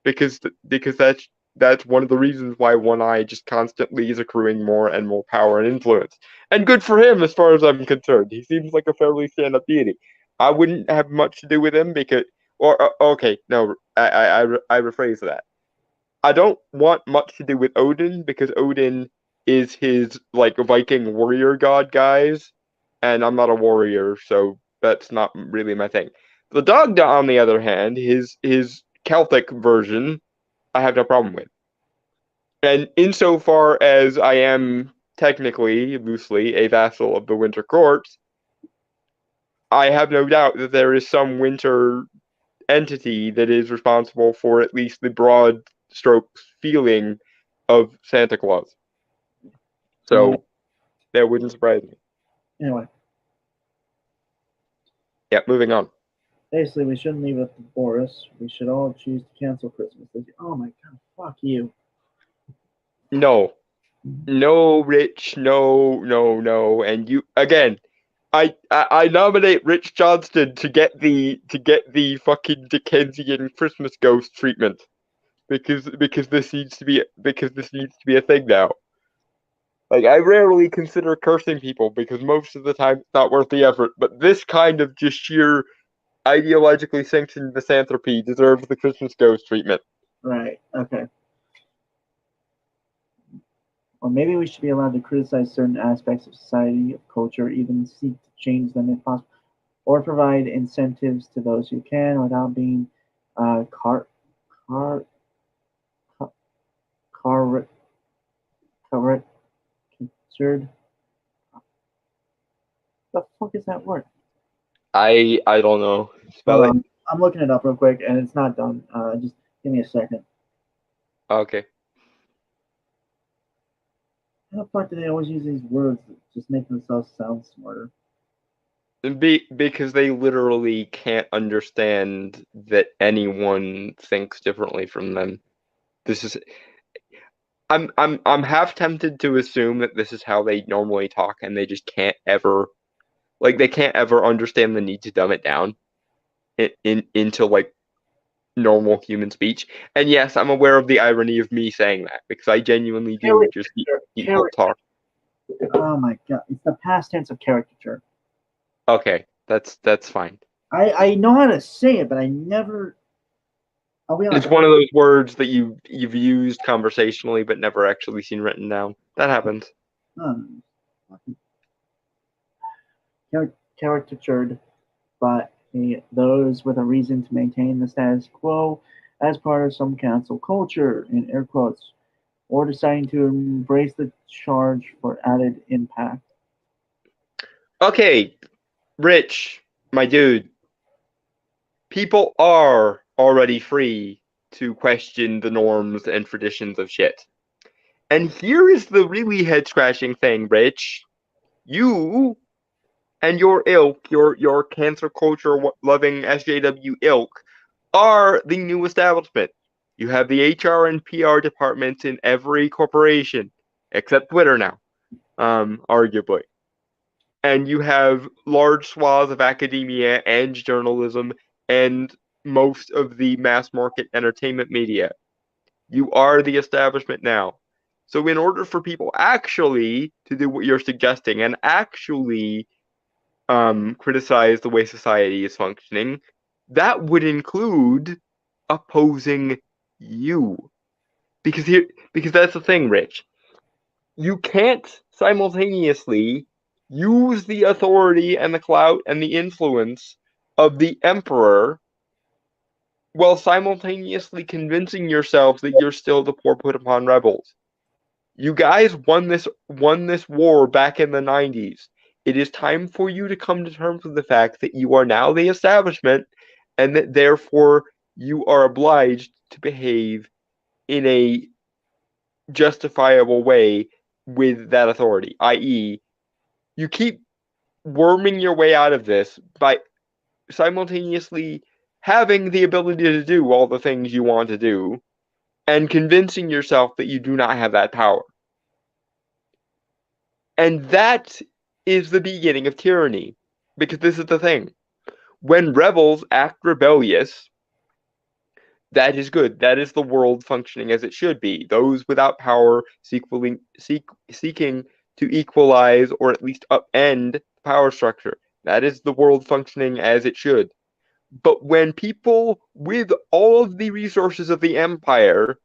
B: because that's that's one of the reasons why One Eye just constantly is accruing more and more power and influence. And good for him, as far as I'm concerned. He seems like a fairly stand-up deity. I wouldn't have much to do with him because, okay, no, I rephrase that. I don't want much to do with Odin because Odin is his like Viking warrior god guys, and I'm not a warrior, so that's not really my thing. The Dagda, on the other hand, his Celtic version, I have no problem with. And insofar as I am technically, loosely, a vassal of the Winter Court, I have no doubt that there is some winter entity that is responsible for at least the broad strokes feeling of Santa Claus. So that wouldn't surprise me.
A: Anyway,
B: Yeah, moving on.
A: basically, we shouldn't leave it to Boris. We should all choose to cancel Christmas this year. Oh my god, fuck you.
B: No. No, Rich, no. And you again, I nominate Rich Johnston to get the fucking Dickensian Christmas ghost treatment. Because this needs to be a thing now. Like, I rarely consider cursing people because most of the time it's not worth the effort, but this kind of just sheer ideologically sanctioned misanthropy deserves the Christmas ghost treatment.
A: Right, okay. Or maybe we should be allowed to criticize certain aspects of society, of culture, even seek to change them if possible, or provide incentives to those who can without being car, car, car, caricatured. The fuck is that word?
B: I don't know. Spell
A: Hold
B: it.
A: on. I'm looking it up real quick, and it's not done. Just give me a second.
B: Okay.
A: How the fuck do they always use these words that just make themselves sound smarter?
B: Because they literally can't understand that anyone thinks differently from them. This is I'm half tempted to assume that this is how they normally talk and they just can't ever understand the need to dumb it down into like normal human speech. And yes, I'm aware of the irony of me saying that because I genuinely do just default talk.
A: Oh my god, it's the past tense of caricature.
B: Okay, that's fine.
A: I know how to say it, but I never. I'll be honest.
B: It's one of those words that you've used conversationally but never actually seen written down. That happens.
A: Caricatured by those with a reason to maintain the status quo as part of some cancel culture, in air quotes, or deciding to embrace the charge for added impact.
B: Okay, Rich, my dude, people are already free to question the norms and traditions of shit. And here is the really head scratching thing, Rich. You and your ilk, your cancer culture loving SJW ilk, are the new establishment. You have the HR and PR departments in every corporation, except Twitter now, arguably. And you have large swaths of academia and journalism and most of the mass market entertainment media. You are the establishment now. So in order for people actually to do what you're suggesting and actually criticize the way society is functioning, that would include opposing you. Because that's the thing, Rich. You can't simultaneously use the authority and the clout and the influence of the emperor while simultaneously convincing yourselves that you're still the poor put upon rebels. You guys won this war back in the 90s. It is time for you to come to terms with the fact that you are now the establishment and that therefore you are obliged to behave in a justifiable way with that authority, i.e., you keep worming your way out of this by simultaneously having the ability to do all the things you want to do and convincing yourself that you do not have that power. And that is the beginning of tyranny. Because this is the thing. When rebels act rebellious, That is good. That is the world functioning as it should be. Those without power seeking to equalize or at least upend the power structure. That is the world functioning as it should. But when people with all of the resources of the empire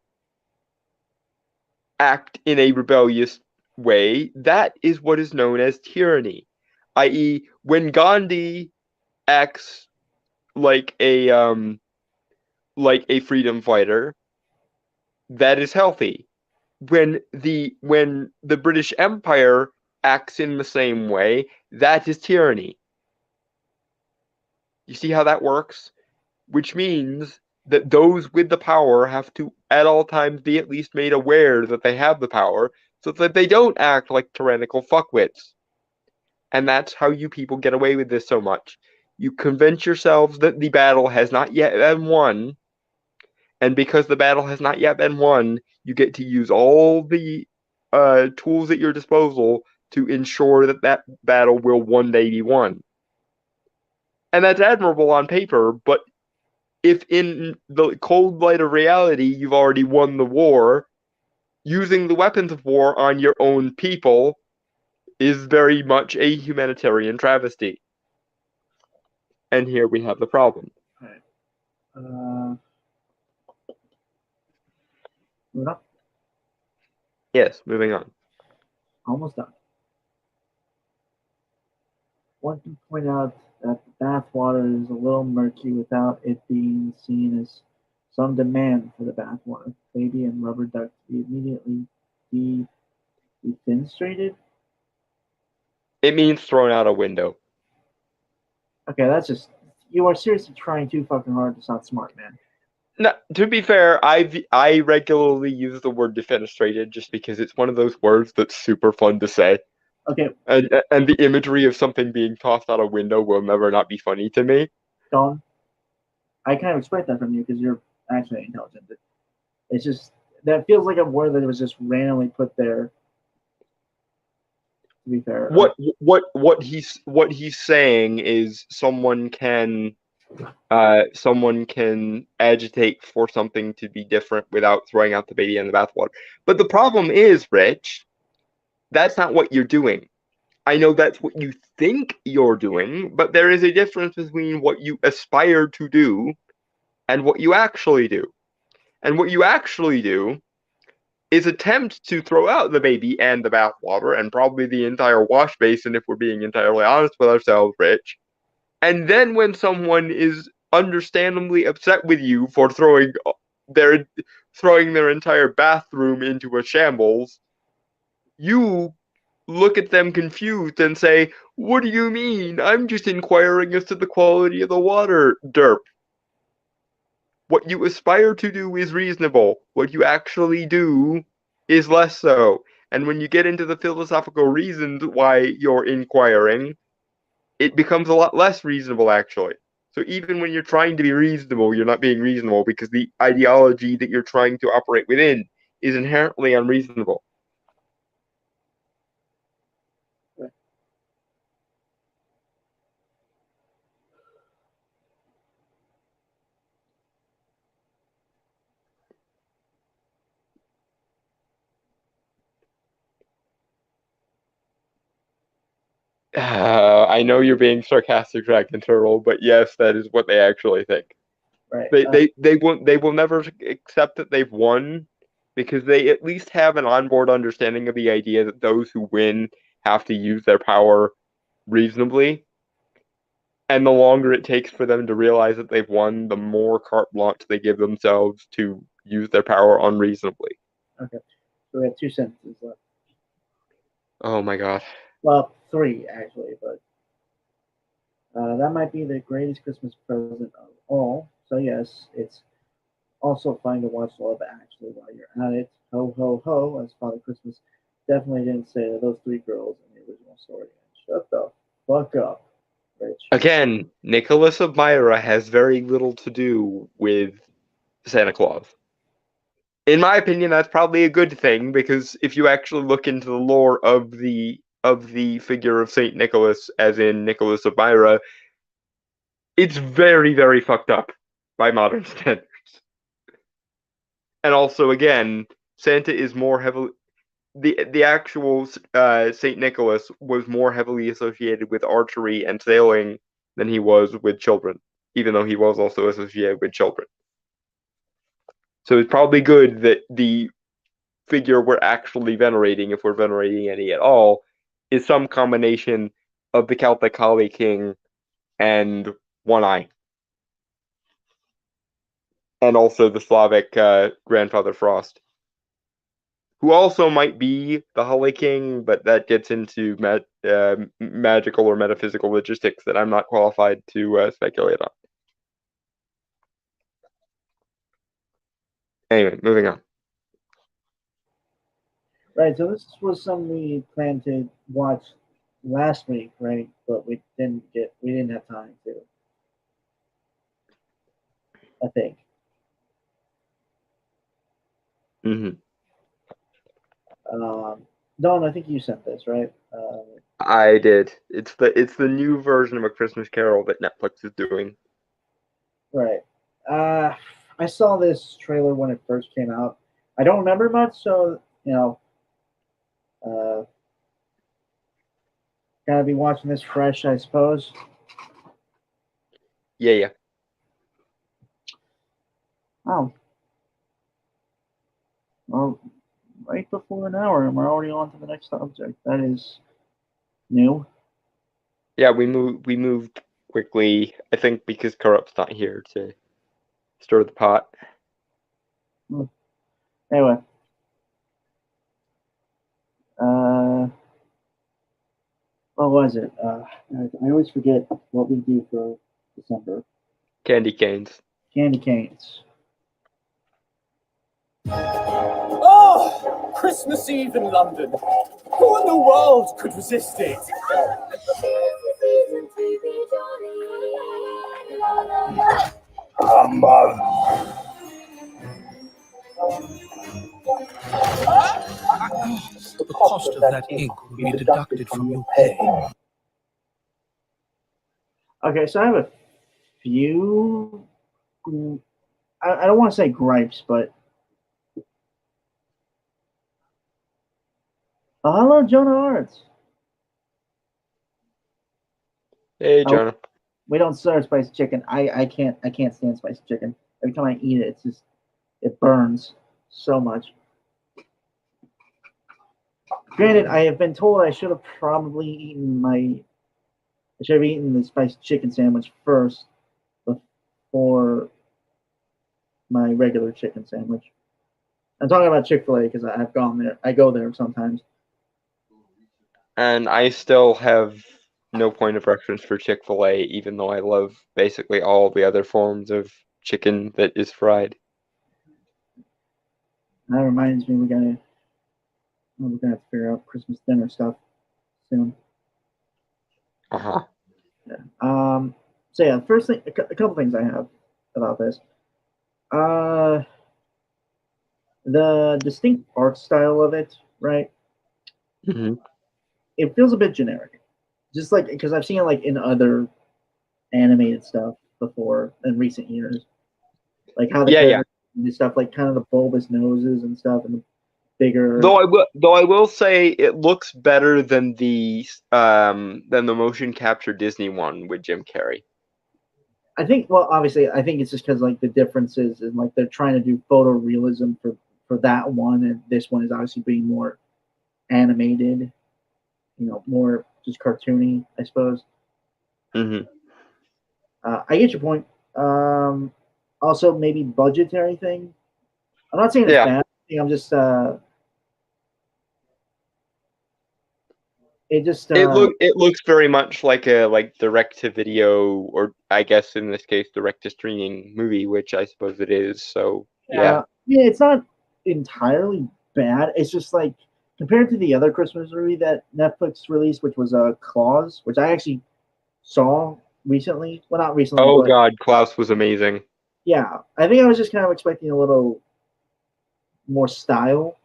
B: act in a rebellious way, that is what is known as tyranny. I.e., when Gandhi acts like a freedom fighter, that is healthy. When the British Empire acts in the same way, that is tyranny. You see how that works? Which means that those with the power have to at all times be at least made aware that they have the power so that they don't act like tyrannical fuckwits. And that's how you people get away with this so much. You convince yourselves that the battle has not yet been won, and because the battle has not yet been won, you get to use all the tools at your disposal to ensure that that battle will one day be won. And that's admirable on paper, but if in the cold light of reality you've already won the war, using the weapons of war on your own people is very much a humanitarian travesty. And here we have the problem.
A: Alright. Moving on.
B: Yes, moving on.
A: Almost done. Want to point out that the bathwater is a little murky without it being seen as some demand for the bathwater. Baby and rubber duck to be immediately defenestrated.
B: It means thrown out a window.
A: Okay, that's just you are seriously trying too fucking hard to sound smart, man.
B: No, to be fair, I regularly use the word defenestrated just because it's one of those words that's super fun to say.
A: Okay,
B: And the imagery of something being tossed out a window will never not be funny to me.
A: Don, I kind of expect that from you because you're actually intelligent. It's just that feels like a word that was just randomly put there. To be fair,
B: What he's saying is someone can agitate for something to be different without throwing out the baby in the bathwater. But the problem is, Rich, that's not what you're doing. I know that's what you think you're doing, but there is a difference between what you aspire to do and what you actually do. And what you actually do is attempt to throw out the baby and the bathwater and probably the entire wash basin if we're being entirely honest with ourselves, Rich. And then when someone is understandably upset with you for their their entire bathroom into a shambles, you look at them confused and say, "What do you mean? I'm just inquiring as to the quality of the water, derp." What you aspire to do is reasonable. What you actually do is less so. And when you get into the philosophical reasons why you're inquiring, it becomes a lot less reasonable, actually. So even when you're trying to be reasonable, you're not being reasonable because the ideology that you're trying to operate within is inherently unreasonable. I know you're being sarcastic, Dragon Turtle, but yes, that is what they actually think.
A: right?
B: They will never accept that they've won because they at least have an onboard understanding of the idea that those who win have to use their power reasonably. And the longer it takes for them to realize that they've won, the more carte blanche they give themselves to use their power unreasonably.
A: Okay, so we have 2 sentences left.
B: Oh my god.
A: Well, 3 actually, but that might be the greatest Christmas present of all. So yes, it's also fun to watch Love Actually while you're at it. Ho ho ho, as Father Christmas definitely didn't say to those 3 girls in the original story. Shut the fuck up, Rich.
B: Again, Nicholas of Myra has very little to do with Santa Claus. In my opinion, that's probably a good thing because if you actually look into the lore of the figure of Saint Nicholas, as in Nicholas of Myra, it's very, very fucked up by modern standards. And also, again, Santa is more heavily the actual Saint Nicholas was more heavily associated with archery and sailing than he was with children, even though he was also associated with children. So it's probably good that the figure we're actually venerating, if we're venerating any at all, is some combination of the Celtic Holly King and One Eye. And also the Slavic Grandfather Frost, who also might be the Holly King, but that gets into magical or metaphysical logistics that I'm not qualified to speculate on. Anyway, moving on.
A: Right, so this was something we planned to watch last week, right? But we didn't have time to. I think.
B: Mm-hmm.
A: Don, I think you sent this, right?
B: I did. It's the new version of A Christmas Carol that Netflix is doing.
A: Right. I saw this trailer when it first came out. I don't remember much, so gotta be watching this fresh, I suppose.
B: Yeah.
A: Oh. Well, right before an hour, and we're already on to the next subject. That is new.
B: Yeah, we moved quickly, I think because Corrupt's not here to stir the pot.
A: Anyway. What was it? I always forget what we do for December.
B: Candy canes.
A: Candy canes.
C: Oh, Christmas Eve in London. Who in the world could resist it? Humbug.
D: The cost of that ink will be deducted from your pay.
A: Okay, so I have a few. I don't want to say gripes, but hello, Jonah Arts.
B: Hey, Jonah.
A: We don't serve spicy chicken. I can't stand spicy chicken. Every time I eat it, it burns so much. Granted, I have been told I should have probably eaten the spiced chicken sandwich first before my regular chicken sandwich. I'm talking about Chick-fil-A because I've gone there. I go there sometimes.
B: And I still have no point of reference for Chick-fil-A, even though I love basically all the other forms of chicken that is fried.
A: That reminds me, we're gonna have to figure out Christmas dinner stuff soon.
B: Uh-huh.
A: Yeah. So yeah, first thing, a couple things I have about this. The distinct art style of it, right?
B: Mm-hmm.
A: It feels a bit generic, just like because I've seen it like in other animated stuff before in recent years, like how the stuff like kind of the bulbous noses and stuff and the bigger.
B: Though I will say it looks better than the motion capture Disney one with Jim Carrey.
A: I think, well, obviously, I think it's just because like the differences and like they're trying to do photorealism for that one, and this one is obviously being more animated, more just cartoony, I suppose.
B: Mm-hmm.
A: I get your point. Also, maybe budgetary thing. I'm not saying it's bad. I'm just
B: it looks very much like a direct to video, or I guess in this case direct to streaming movie, which I suppose it is. So yeah,
A: it's not entirely bad. It's just like compared to the other Christmas movie that Netflix released, which was Klaus, which I actually saw recently. Well, not recently.
B: Oh God, Klaus was amazing.
A: Yeah, I think I was just kind of expecting a little more style.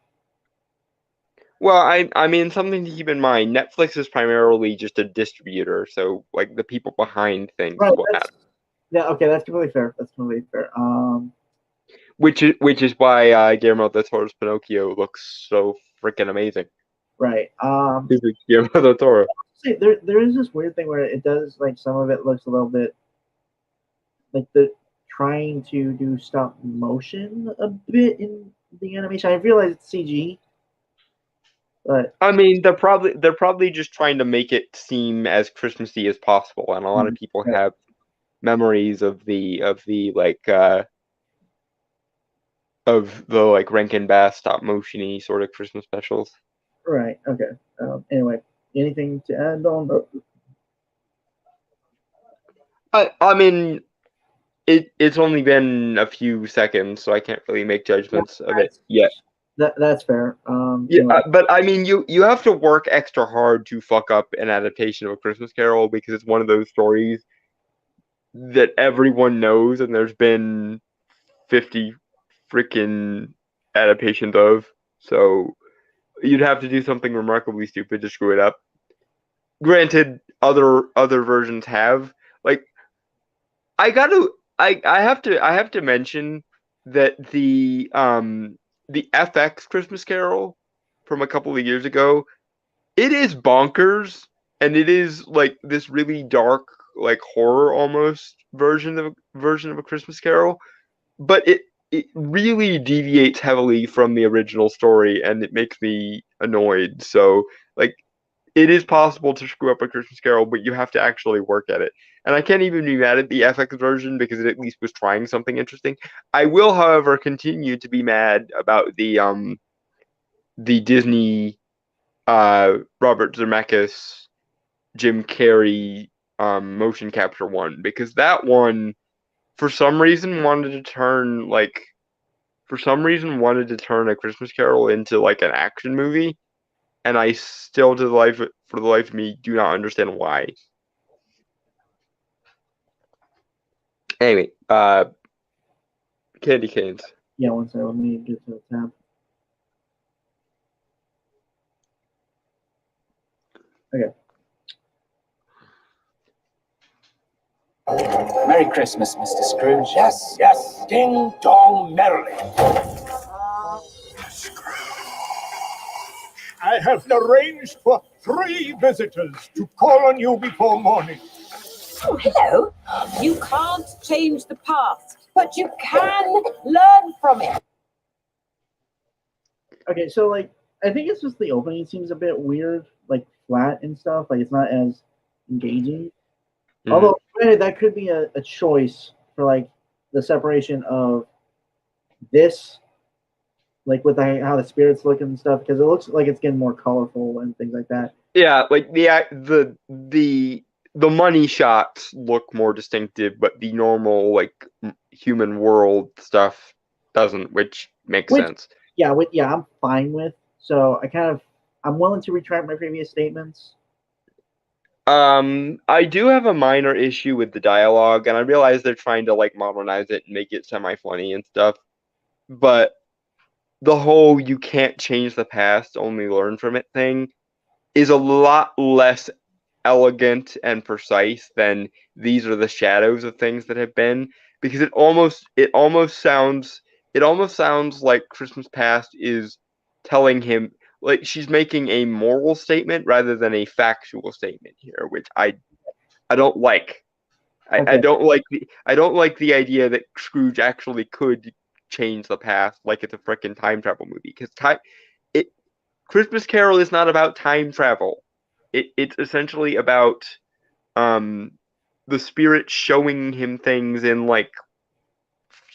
B: Well, I mean, something to keep in mind, Netflix is primarily just a distributor, so like the people behind things will matter.
A: Yeah, okay, that's completely fair.
B: which is why Guillermo del Toro's Pinocchio looks so freaking amazing.
A: Right.
B: This is Guillermo del Toro.
A: See, there is this weird thing where it does like some of it looks a little bit like the trying to do stop motion a bit in the animation. I realize it's CG, but
B: I mean, they're probably just trying to make it seem as Christmassy as possible, and a lot of people
A: Right.
B: have memories of the Rankin Bass stop motiony sort of Christmas specials.
A: right. Okay. Anyway, anything to add on?
B: I mean, it's only been a few seconds, so I can't really make judgments of it yet.
A: That's fair.
B: Yeah,
A: anyway.
B: but I mean, you have to work extra hard to fuck up an adaptation of A Christmas Carol because it's one of those stories that everyone knows, and there's been 50 freaking adaptations of. So you'd have to do something remarkably stupid to screw it up. Granted, other versions have. Like, I have to mention that the FX Christmas Carol from a couple of years ago, it is bonkers, and it is like this really dark, like horror almost version of A Christmas Carol, but it really deviates heavily from the original story, and it makes me annoyed. So like, it is possible to screw up A Christmas Carol, but you have to actually work at it. And I can't even be mad at the FX version because it at least was trying something interesting. I will, however, continue to be mad about the Disney Robert Zemeckis Jim Carrey motion capture one, because that one for some reason wanted to turn A Christmas Carol into like an action movie, and I still for the life of me do not understand why. Anyway, Candy Canes.
A: Yeah, one second. Let me get to the tab. Okay.
C: Merry Christmas, Mr. Scrooge. Yes, yes. Ding dong merrily. I have arranged for 3 visitors to call on you before morning.
E: Oh, hello. You can't change the past, but you can learn from it.
A: Okay, so like I think it's just the opening seems a bit weird, like flat and stuff. Like it's not as engaging.
B: Mhm.
A: Although granted, that could be a choice for like the separation of this, like with how the spirits look and stuff, because it looks like it's getting more colorful and things like that.
B: Yeah, like the money shots look more distinctive, but the normal like human world stuff doesn't, which makes sense.
A: Yeah, I'm fine with. So I'm willing to retract my previous statements.
B: I do have a minor issue with the dialogue, and I realize they're trying to like modernize it and make it semi-funny and stuff, but the whole "you can't change the past, only learn from it" thing is a lot less elegant and precise than "these are the shadows of things that have been," because it almost sounds like Christmas Past is telling him, like, she's making a moral statement rather than a factual statement here, which I don't like. I
A: Okay.
B: don't like the idea that Scrooge actually could change the past like it's a freaking time travel movie, because Christmas Carol is not about time travel. It's essentially about the spirit showing him things in, like,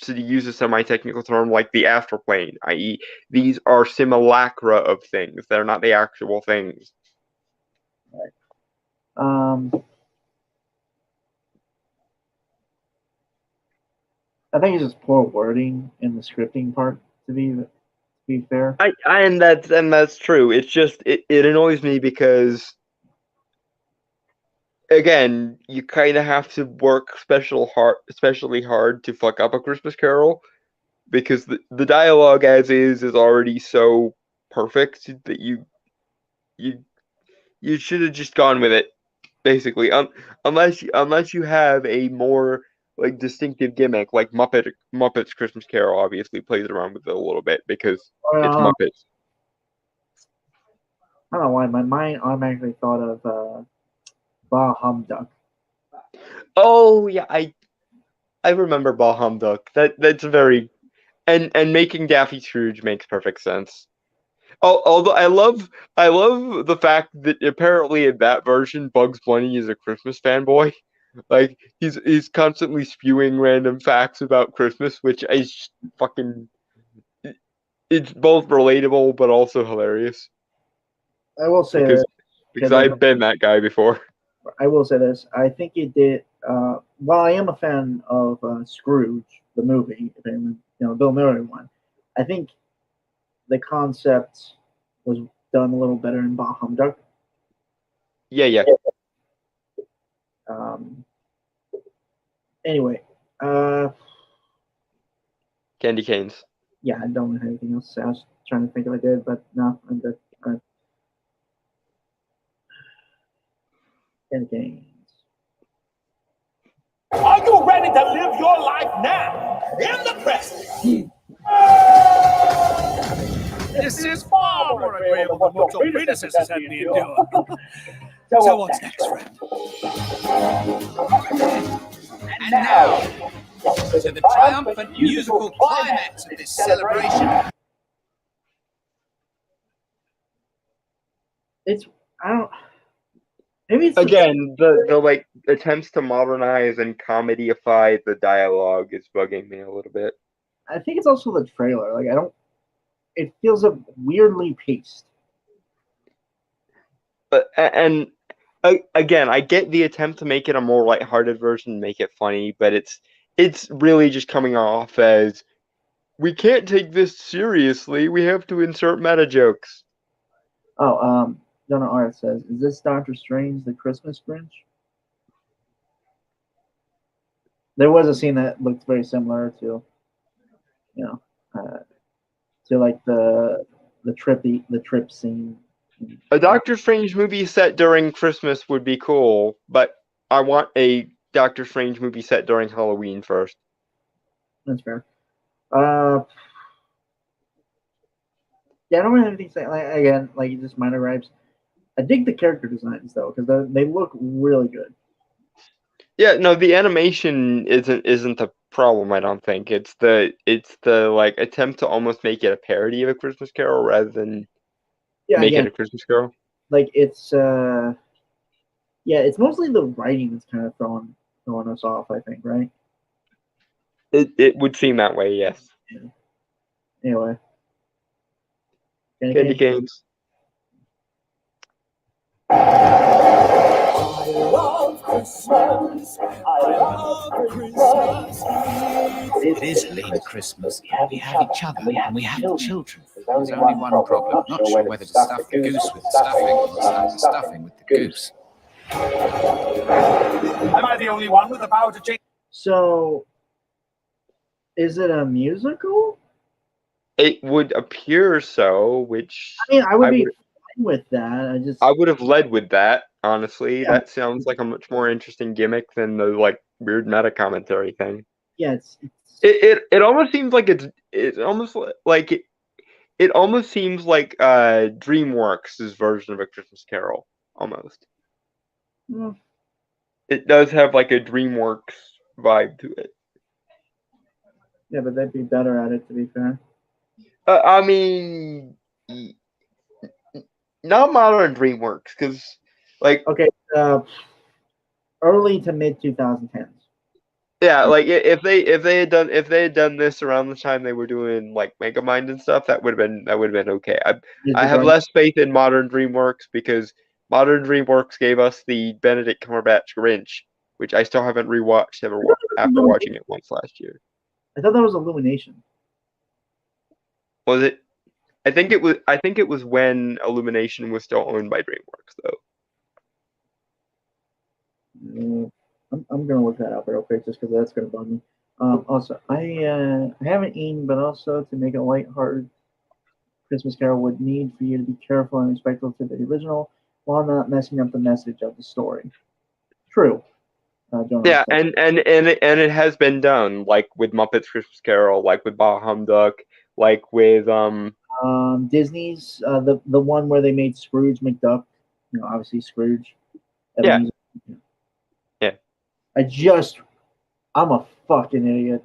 B: to use a semi-technical term, like the astral plane, i.e. these are simulacra of things. They're not the actual things.
A: I think it's just poor wording in the scripting part, to be fair.
B: And that's true. It's just it annoys me because, again, you kind of have to work especially hard to fuck up A Christmas Carol, because the dialogue as is already so perfect that you should have just gone with it, basically. Unless you have a more like distinctive gimmick, like Muppets Christmas Carol obviously plays around with it a little bit because it's Muppets.
A: I don't know why my mind automatically thought of Bah Humduck.
B: Oh yeah, I remember Bah Humduck. That's very and making Daffy Scrooge makes perfect sense. Although I love the fact that apparently in that version Bugs Bunny is a Christmas fanboy. Like he's constantly spewing random facts about Christmas, which is fucking. It's both relatable but also hilarious
A: I will say
B: because
A: this.
B: I've been that guy before.
A: I will say this. I think it did. While I am a fan of Scrooge, the movie, Bill Murray one, I think the concept was done a little better in Bah Humduck.
B: Yeah.
A: Anyway,
B: Candy canes.
A: yeah, I don't have anything else to say. I was trying to think if I did, but no, I'm good. All right. Candy canes.
C: Are you ready to live your life now? In the present.
D: This is far more agreeable than what your predecessors had me endure. So what's next, friend? And now, to the triumphant musical climax of this celebration.
A: I don't. Maybe it's
B: Again, the like attempts to modernize and comedyify the dialogue is bugging me a little bit.
A: I think it's also the trailer. Like I don't. It feels weirdly paced.
B: But again, I get the attempt to make it a more lighthearted version, make it funny, but it's really just coming off as we can't take this seriously. We have to insert meta jokes.
A: Oh, Donna Art says, "Is this Doctor Strange, the Christmas Grinch?" There was a scene that looked very similar to, to like the trip scene.
B: A Doctor Strange movie set during Christmas would be cool, but I want a Doctor Strange movie set during Halloween first.
A: That's fair. Yeah, I don't really have anything to say. Like, again, like just minor gripes. I dig the character designs though, because they look really good.
B: Yeah, no, the animation isn't the problem. I don't think it's the like attempt to almost make it a parody of A Christmas Carol rather than make it A Christmas Carol.
A: Like it's it's mostly the writing that's kind of throwing us off. I think, right?
B: It would seem that way, yes.
A: Yeah. Anyway,
B: Candy canes.
C: I love Christmas. I love Christmas.
D: It is late Christmas. We have each other and we have children. There's only one problem. Not sure whether to stuff the goose with the stuffing or stuff the stuffing with the goose.
C: Am I the only one with the power to change?
A: So, is it a musical?
B: It would appear so, which
A: I mean, I would be fine with that.
B: I would have led with that, honestly. Yeah. That sounds like a much more interesting gimmick than the like weird meta commentary thing.
A: Yeah,
B: it almost seems like it almost seems like DreamWorks' version of A Christmas Carol, almost.
A: Mm.
B: It does have like a DreamWorks vibe to it.
A: Yeah, but they'd be better at it, to be fair.
B: I mean, not modern DreamWorks, because like
A: early to mid 2010s.
B: Yeah, like if they had done this around the time they were doing like Megamind and stuff, that would have been okay. I have less faith in modern DreamWorks because modern DreamWorks gave us the Benedict Cumberbatch Grinch, which I still haven't rewatched after watching it once last year.
A: I thought that was Illumination.
B: Was it? I think it was when Illumination was still owned by DreamWorks, though.
A: I'm gonna look that up real quick just because that's gonna bug me. Also, I haven't eaten, but also to make a lighthearted Christmas Carol would need for you to be careful and respectful to the original while not messing up the message of the story. True. Doing
B: Yeah,
A: stuff.
B: and it has been done, like with Muppets Christmas Carol, like with Bah Humduck, like with
A: Disney's the one where they made Scrooge McDuck. Obviously Scrooge.
B: Yeah.
A: Ebenezer.
B: Yeah.
A: I'm a fucking idiot.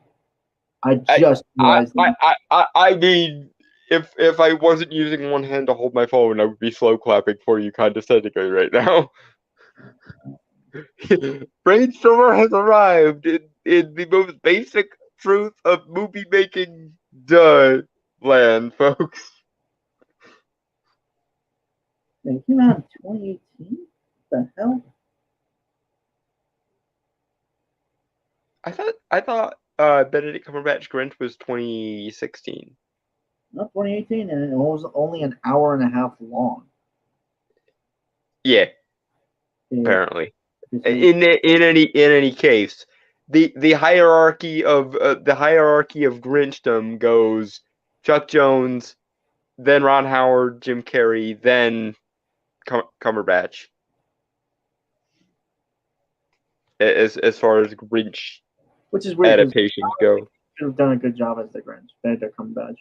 A: I
B: I-
A: just realized that.
B: I mean, if I wasn't using one hand to hold my phone, I would be slow clapping for you condescendingly right now. Brainstormer has arrived in the most basic truth of movie making land, folks.
A: It came out in 2018. The hell?
B: I thought Benedict Cumberbatch Grinch was 2016.
A: Not 2018, and it was only an hour and a half long.
B: Yeah,
A: It-
B: apparently.
A: it-
B: In any case, the hierarchy of Grinchdom goes Chuck Jones, then Ron Howard, Jim Carrey, then Cumberbatch. As far as Grinch
A: which is weird because
B: adaptations go.
A: should have done a good job as the Grinch. Benedict Cumberbatch.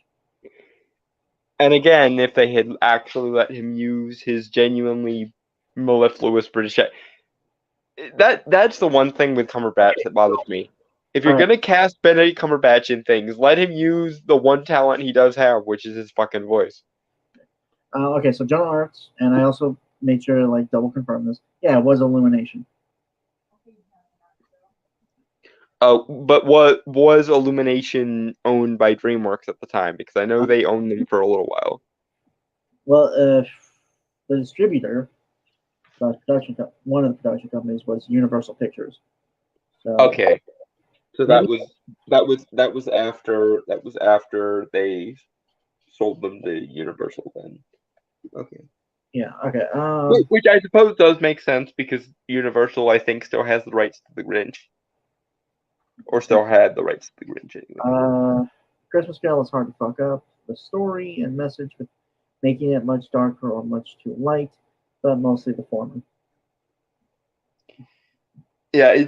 B: And again, if they had actually let him use his genuinely mellifluous British that's the one thing with Cumberbatch that bothers me. If you're
A: Alright.
B: gonna cast Benedict Cumberbatch in things, let him use the one talent he does have, which is his fucking voice.
A: Okay, so Joan of Arc, and I also made sure to double confirm this. Yeah, it was Illumination.
B: But what was Illumination owned by DreamWorks at the time? Because I know they owned them for a little while.
A: Well, the distributor, one of the production companies was Universal Pictures. So,
B: Okay, so that was after they sold them to Universal then. Okay.
A: Yeah. Okay.
B: Which I suppose does make sense because Universal, I think, still has the rights to the Grinch, or still had the rights to the Grinch anyway.
A: Christmas Carol is hard to fuck up. The story and message, with making it much darker or much too light, but mostly the former.
B: Yeah.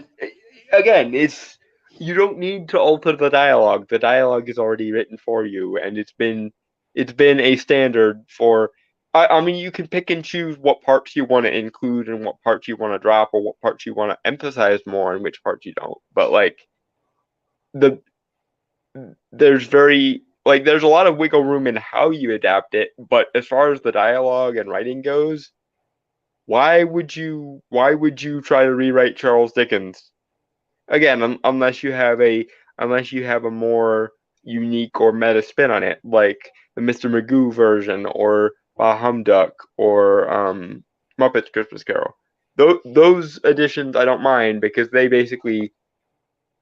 B: It's you don't need to alter the dialogue. The dialogue is already written for you, and it's been a standard for. I mean, you can pick and choose what parts you want to include and what parts you want to drop, or what parts you want to emphasize more and which parts you don't. But there's a lot of wiggle room in how you adapt it. But as far as the dialogue and writing goes, why would you try to rewrite Charles Dickens? Again, unless you have a more unique or meta spin on it, like the Mr. Magoo version or Bah Humduck or Muppets Christmas Carol. Those additions I don't mind because they basically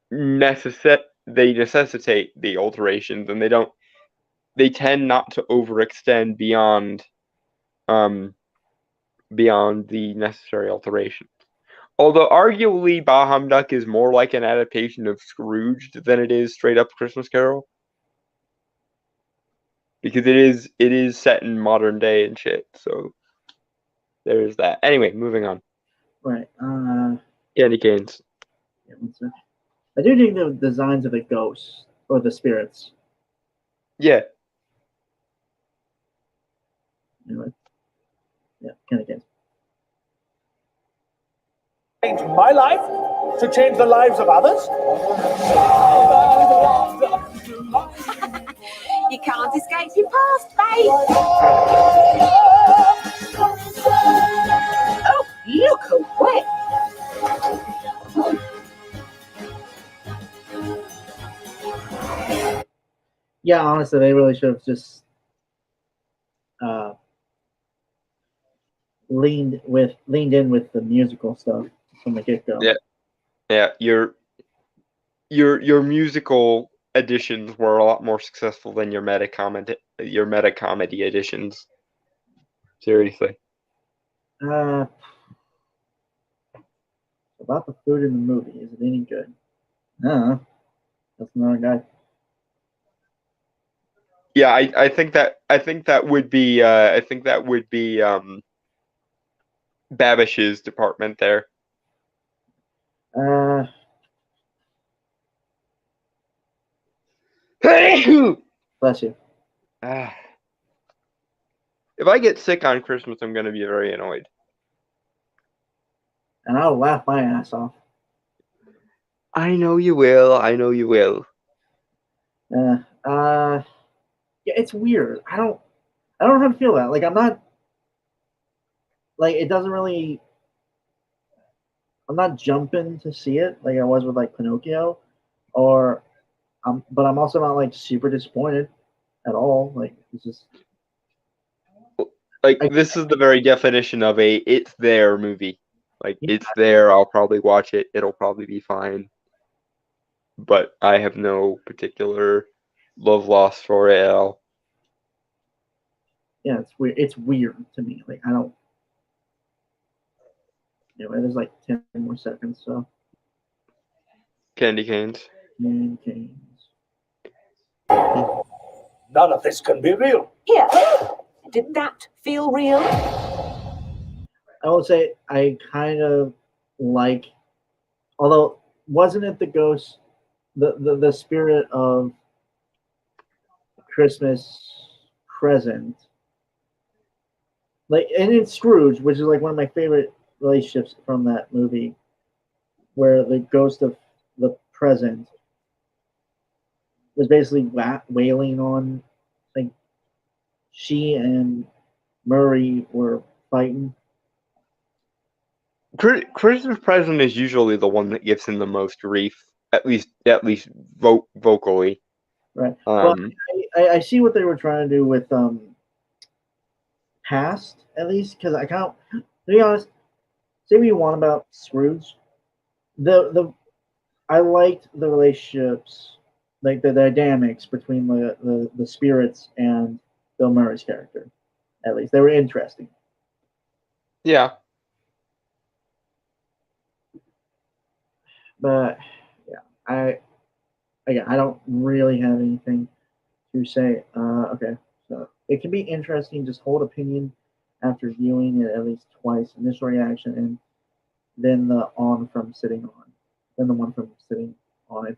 B: necessitate the alterations, and they tend not to overextend beyond the necessary alterations. Although arguably Bah Humduck is more like an adaptation of Scrooged than it is straight up Christmas Carol. Because it is set in modern day and shit, so there's that. Anyway, moving on.
A: Right.
B: Candy canes.
A: Yeah, one sec. I do dig the designs of the ghosts or the spirits.
B: Yeah.
A: Anyway. Yeah, kind of gets.
C: Change my life to change the lives of others?
E: You can't escape your past, babe. Oh, look away.
A: Yeah, honestly, they really should have just leaned in with the musical stuff from the get go.
B: Yeah. Your musical editions were a lot more successful than your meta comedy editions. Seriously.
A: About the food in the movie, is it any good? That's another guy.
B: Yeah, I think that would be Babish's department there.
A: Uh, bless you.
B: Ah. If I get sick on Christmas, I'm going to be very annoyed.
A: And I'll laugh my ass off.
B: I know you will. I know you will.
A: Uh, yeah, it's weird. I don't know how to feel that. Like, I'm not, like, it doesn't really, I'm not jumping to see it like I was with, like, Pinocchio, or, but I'm also not, like, super disappointed at all. Like, it's just,
B: Like,
A: I,
B: this is the very definition of a it's there movie. Like,
A: yeah,
B: it's there. I'll probably watch it. It'll probably be fine. But I have no particular love lost for it at all.
A: yeah, it's weird. It's weird to me. Like, I don't, anyway, there's like 10 more seconds, so.
B: Candy canes.
A: Candy canes.
C: None of this can be real.
E: Here, did that feel real?
A: I will say I kind of like, although wasn't it the ghost, the spirit of Christmas present, like, and in Scrooge, which is like one of my favorite relationships from that movie, where the ghost of the present was basically wailing on, like, she and Murray were fighting.
B: Christmas present is usually the one that gives him the most grief, at least vocally.
A: Right. But I see what they were trying to do with past, at least, because I can't, to be honest, say what you want about Scrooge. The I liked the relationships, like the dynamics between the spirits and Bill Murray's character. At least they were interesting.
B: Yeah.
A: But yeah, I don't really have anything to say. Okay, so it can be interesting. Just hold opinion after viewing it at least twice. Initial reaction, and then the on from sitting on, then the one from sitting on it.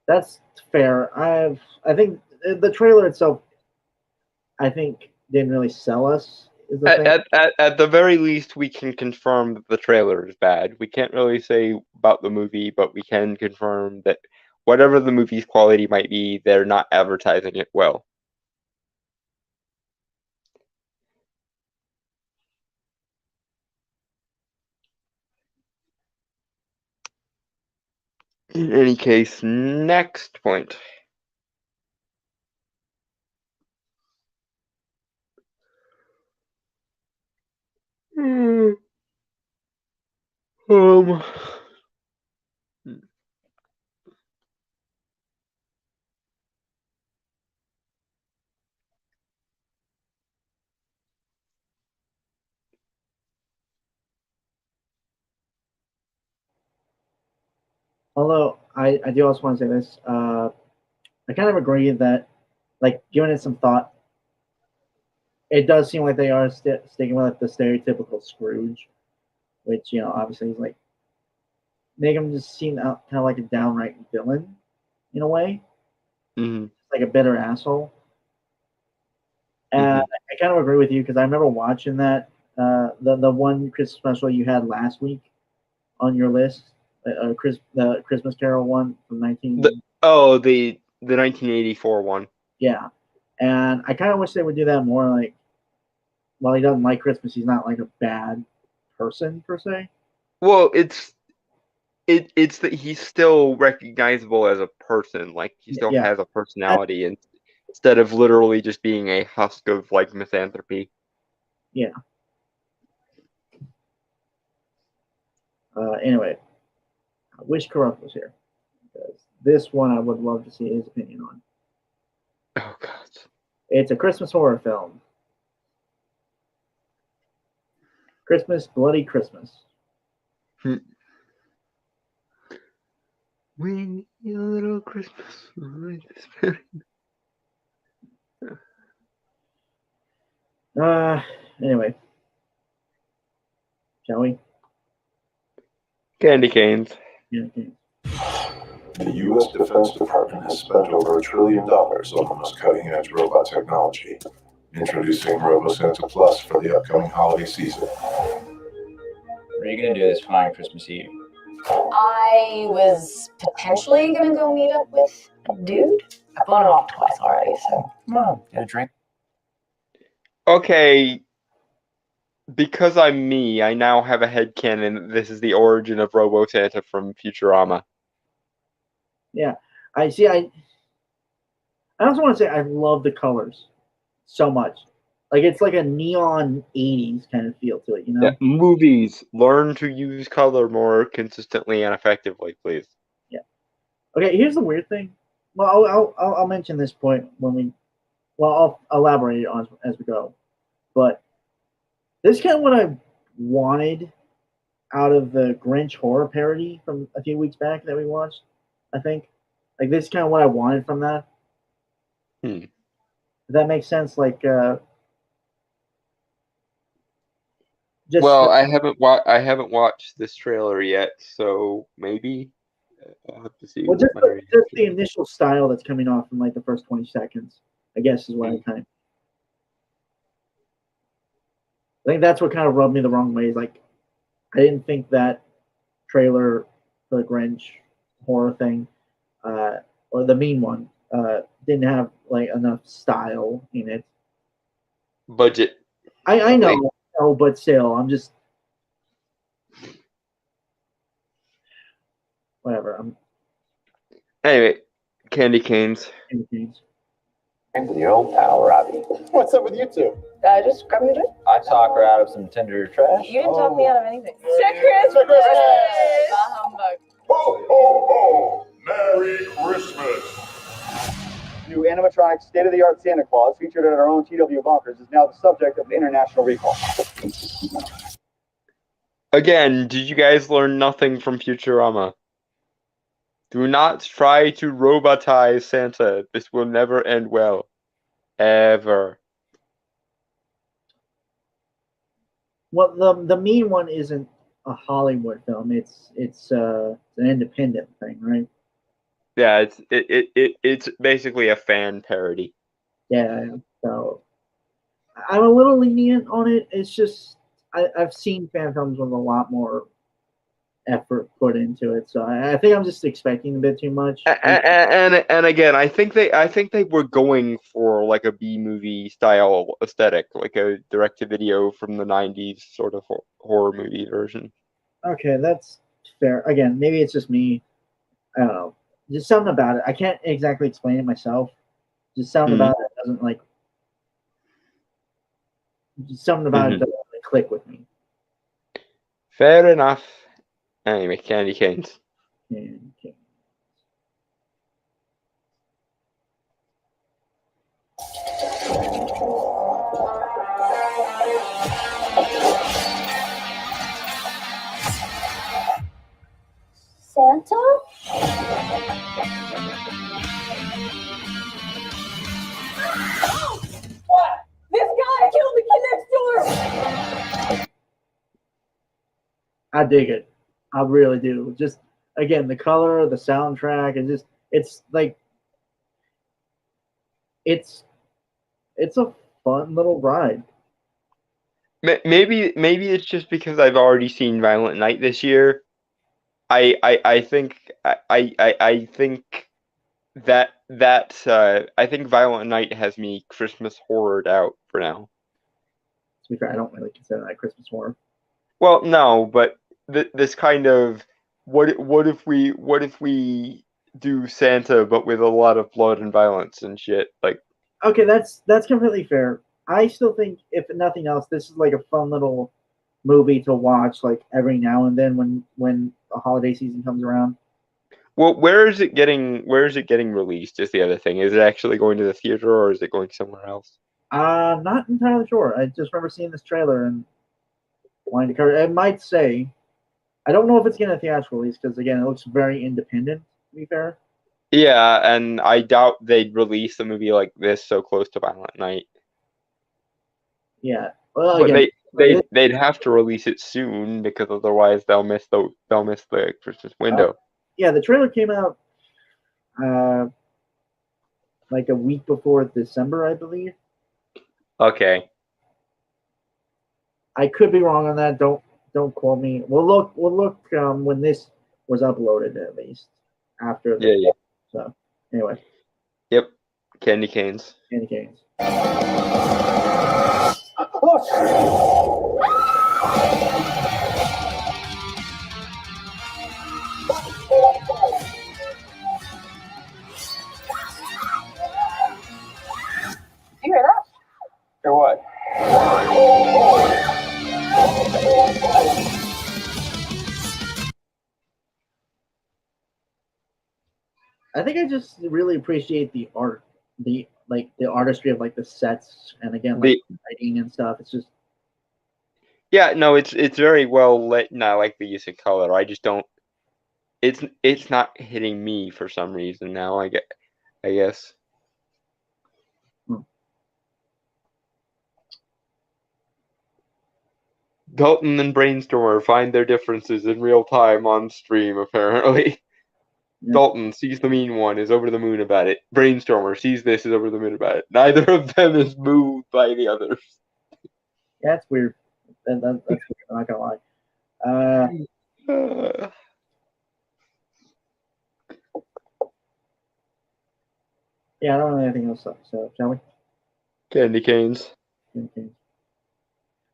A: That's fair. I think the trailer itself, I think, didn't really sell us. Is the thing.
B: At the very least, we can confirm that the trailer is bad. We can't really say about the movie, but we can confirm that whatever the movie's quality might be, they're not advertising it well. In any case, next point. Um.
A: Although I do also want to say this. I kind of agree that, like, giving it some thought, it does seem like they are sticking with, like, the stereotypical Scrooge, which, obviously is like, make him just seem kind of like a downright villain in a way,
B: Mhm.
A: like a bitter asshole. And
B: Mhm.
A: I kind of agree with you because I remember watching that the one Christmas special you had last week on your list, the Christmas Carol one from 19.
B: The 1984 one.
A: Yeah, and I kind of wish they would do that more. Like, while he doesn't like Christmas, he's not like a bad person per se.
B: Well, it's that he's still recognizable as a person. Like, he still
A: Yeah,
B: has a personality, and instead of literally just being a husk of like misanthropy.
A: yeah. Anyway, I wish Corrupt was here because this one I would love to see his opinion on.
B: Oh God.
A: It's a Christmas horror film. Christmas, Bloody Christmas.
B: We need a little Christmas.
A: Anyway, shall we?
B: Candy canes.
A: Yeah, okay.
F: The U.S. Defense Department has spent over $1 trillion on the most cutting-edge robot technology, introducing RoboSanta Plus for the upcoming holiday season.
G: What are you gonna do this fine Christmas Eve?
H: I was potentially gonna go meet up with a dude. I've blown it off twice already, so.
G: Come on, get a drink.
B: Okay, because I'm me, I now have a headcanon that this is the origin of Robo Santa from Futurama.
A: Yeah, I see. I also want to say I love the colors so much. Like it's like a neon '80s kind of feel to it, you know?
B: Yeah, movies, learn to use color more consistently and effectively, please.
A: Yeah. Okay, here's the weird thing. Well, I'll mention this point when we. Well, I'll elaborate on as we go, but this is kind of what I wanted out of the Grinch horror parody from a few weeks back that we watched. I think, like this is kind of what I wanted from that.
B: Hmm.
A: If that makes sense. Like, just
B: Well, I haven't watched this trailer yet, so maybe I'll have to see.
A: well,
B: what my reaction
A: just the initial style that's coming off in like the first 20 seconds, I guess, is what I kind of. I think that's what kind of rubbed me the wrong way. Is like, I didn't think that trailer for the Grinch horror thing, or the mean one, didn't have like enough style in it.
B: budget.
A: I know, but still, I'm just whatever. I'm
B: Anyway, candy canes.
A: confused.
G: Into the old pal, Robbie.
C: What's up with you two?
H: Just grab me a drink.
G: I talk her out of some Tinder trash.
H: You didn't talk me out of anything.
C: Check Christmas!
H: Humbug.
F: Ho, ho, ho! Merry Christmas!
C: New animatronic state-of-the-art Santa Claus featured at our own TW Bunkers is now the subject of international recall.
B: Again, did you guys learn nothing from Futurama? Do not try to robotize Santa. This will never end well. Ever.
A: Well, the mean one isn't a Hollywood film. It's an independent thing, right?
B: Yeah, it's basically a fan parody.
A: Yeah. So I'm a little lenient on it. It's just I've seen fan films with a lot more effort put into it, so I think I'm just expecting a bit too much.
B: And again, I think they were going for like a B movie style aesthetic, like a direct to video from the '90s sort of horror movie version.
A: Okay, that's fair. Again, maybe it's just me. I don't know. Just something about it. I can't exactly explain it myself. Just something about it doesn't like. Just something about it doesn't really click with me.
B: Fair enough. Anyway, candy canes.
A: Okay.
H: Santa? What? This guy killed the kid next door!
A: I dig it. I really do. Just again, the color, the soundtrack, and just it's like it's a fun little ride.
B: Maybe it's just because I've already seen Violent Night this year. I think I think Violent Night has me Christmas horrored out for now.
A: To be fair, I don't really consider that Christmas horror.
B: Well, no, but this kind of what if we do Santa but with a lot of blood and violence and shit, like.
A: Okay, that's completely fair. I still think, if nothing else, this is like a fun little movie to watch, like every now and then when the holiday season comes around.
B: Well, where is it getting released? Is the other thing. Is it actually going to the theater or is it going somewhere else?
A: Not entirely sure. I just remember seeing this trailer and wanting to cover it. I might say, I don't know if it's getting a theatrical release because again, it looks very independent. To be fair.
B: Yeah, and I doubt they'd release a movie like this so close to Violent Night.
A: Yeah. Well,
B: But
A: again,
B: they'd have to release it soon because otherwise they'll miss the Christmas window.
A: Yeah, the trailer came out like a week before December, I believe.
B: Okay.
A: I could be wrong on that. Don't quote me. We'll look when this was uploaded at least after.
B: Yeah.
A: So anyway.
B: Yep. Candy canes.
A: Candy canes.
H: You hear that?
C: Hear what?
A: I think I just really appreciate the art, the artistry of like the sets, and again like lighting and stuff. It's just
B: no, it's very well lit, and I like the use of color. I just don't. It's not hitting me for some reason now. I guess. Dalton and Brainstormer find their differences in real time on stream, apparently. Yeah. Dalton sees the mean one, is over the moon about it. Brainstormer sees this, is over the moon about it. Neither of them is moved by the others.
A: Yeah, that's weird. That's weird. I'm not gonna lie. Yeah, I don't know anything else, so shall we?
B: Candy canes.
A: Candy canes.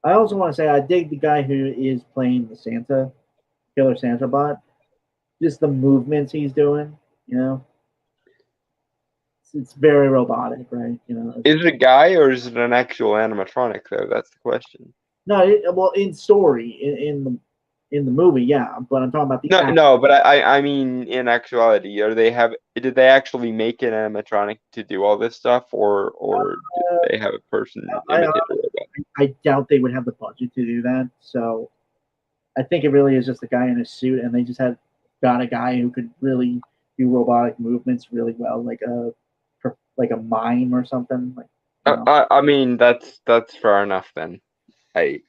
A: I also want to say I dig the guy who is playing the Killer Santa bot. Just the movements he's doing, it's very robotic, right?
B: Is it a guy or is it an actual animatronic though? That's the question.
A: No, well, in story, in the movie, yeah, but I'm talking about the
B: no, but I mean in actuality, did they actually make an animatronic to do all this stuff, or did they have a person imitate a robot?
A: I doubt they would have the budget to do that, so I think it really is just a guy in a suit, and they just got a guy who could really do robotic movements really well, like a mime or something.
B: I mean that's fair enough then. I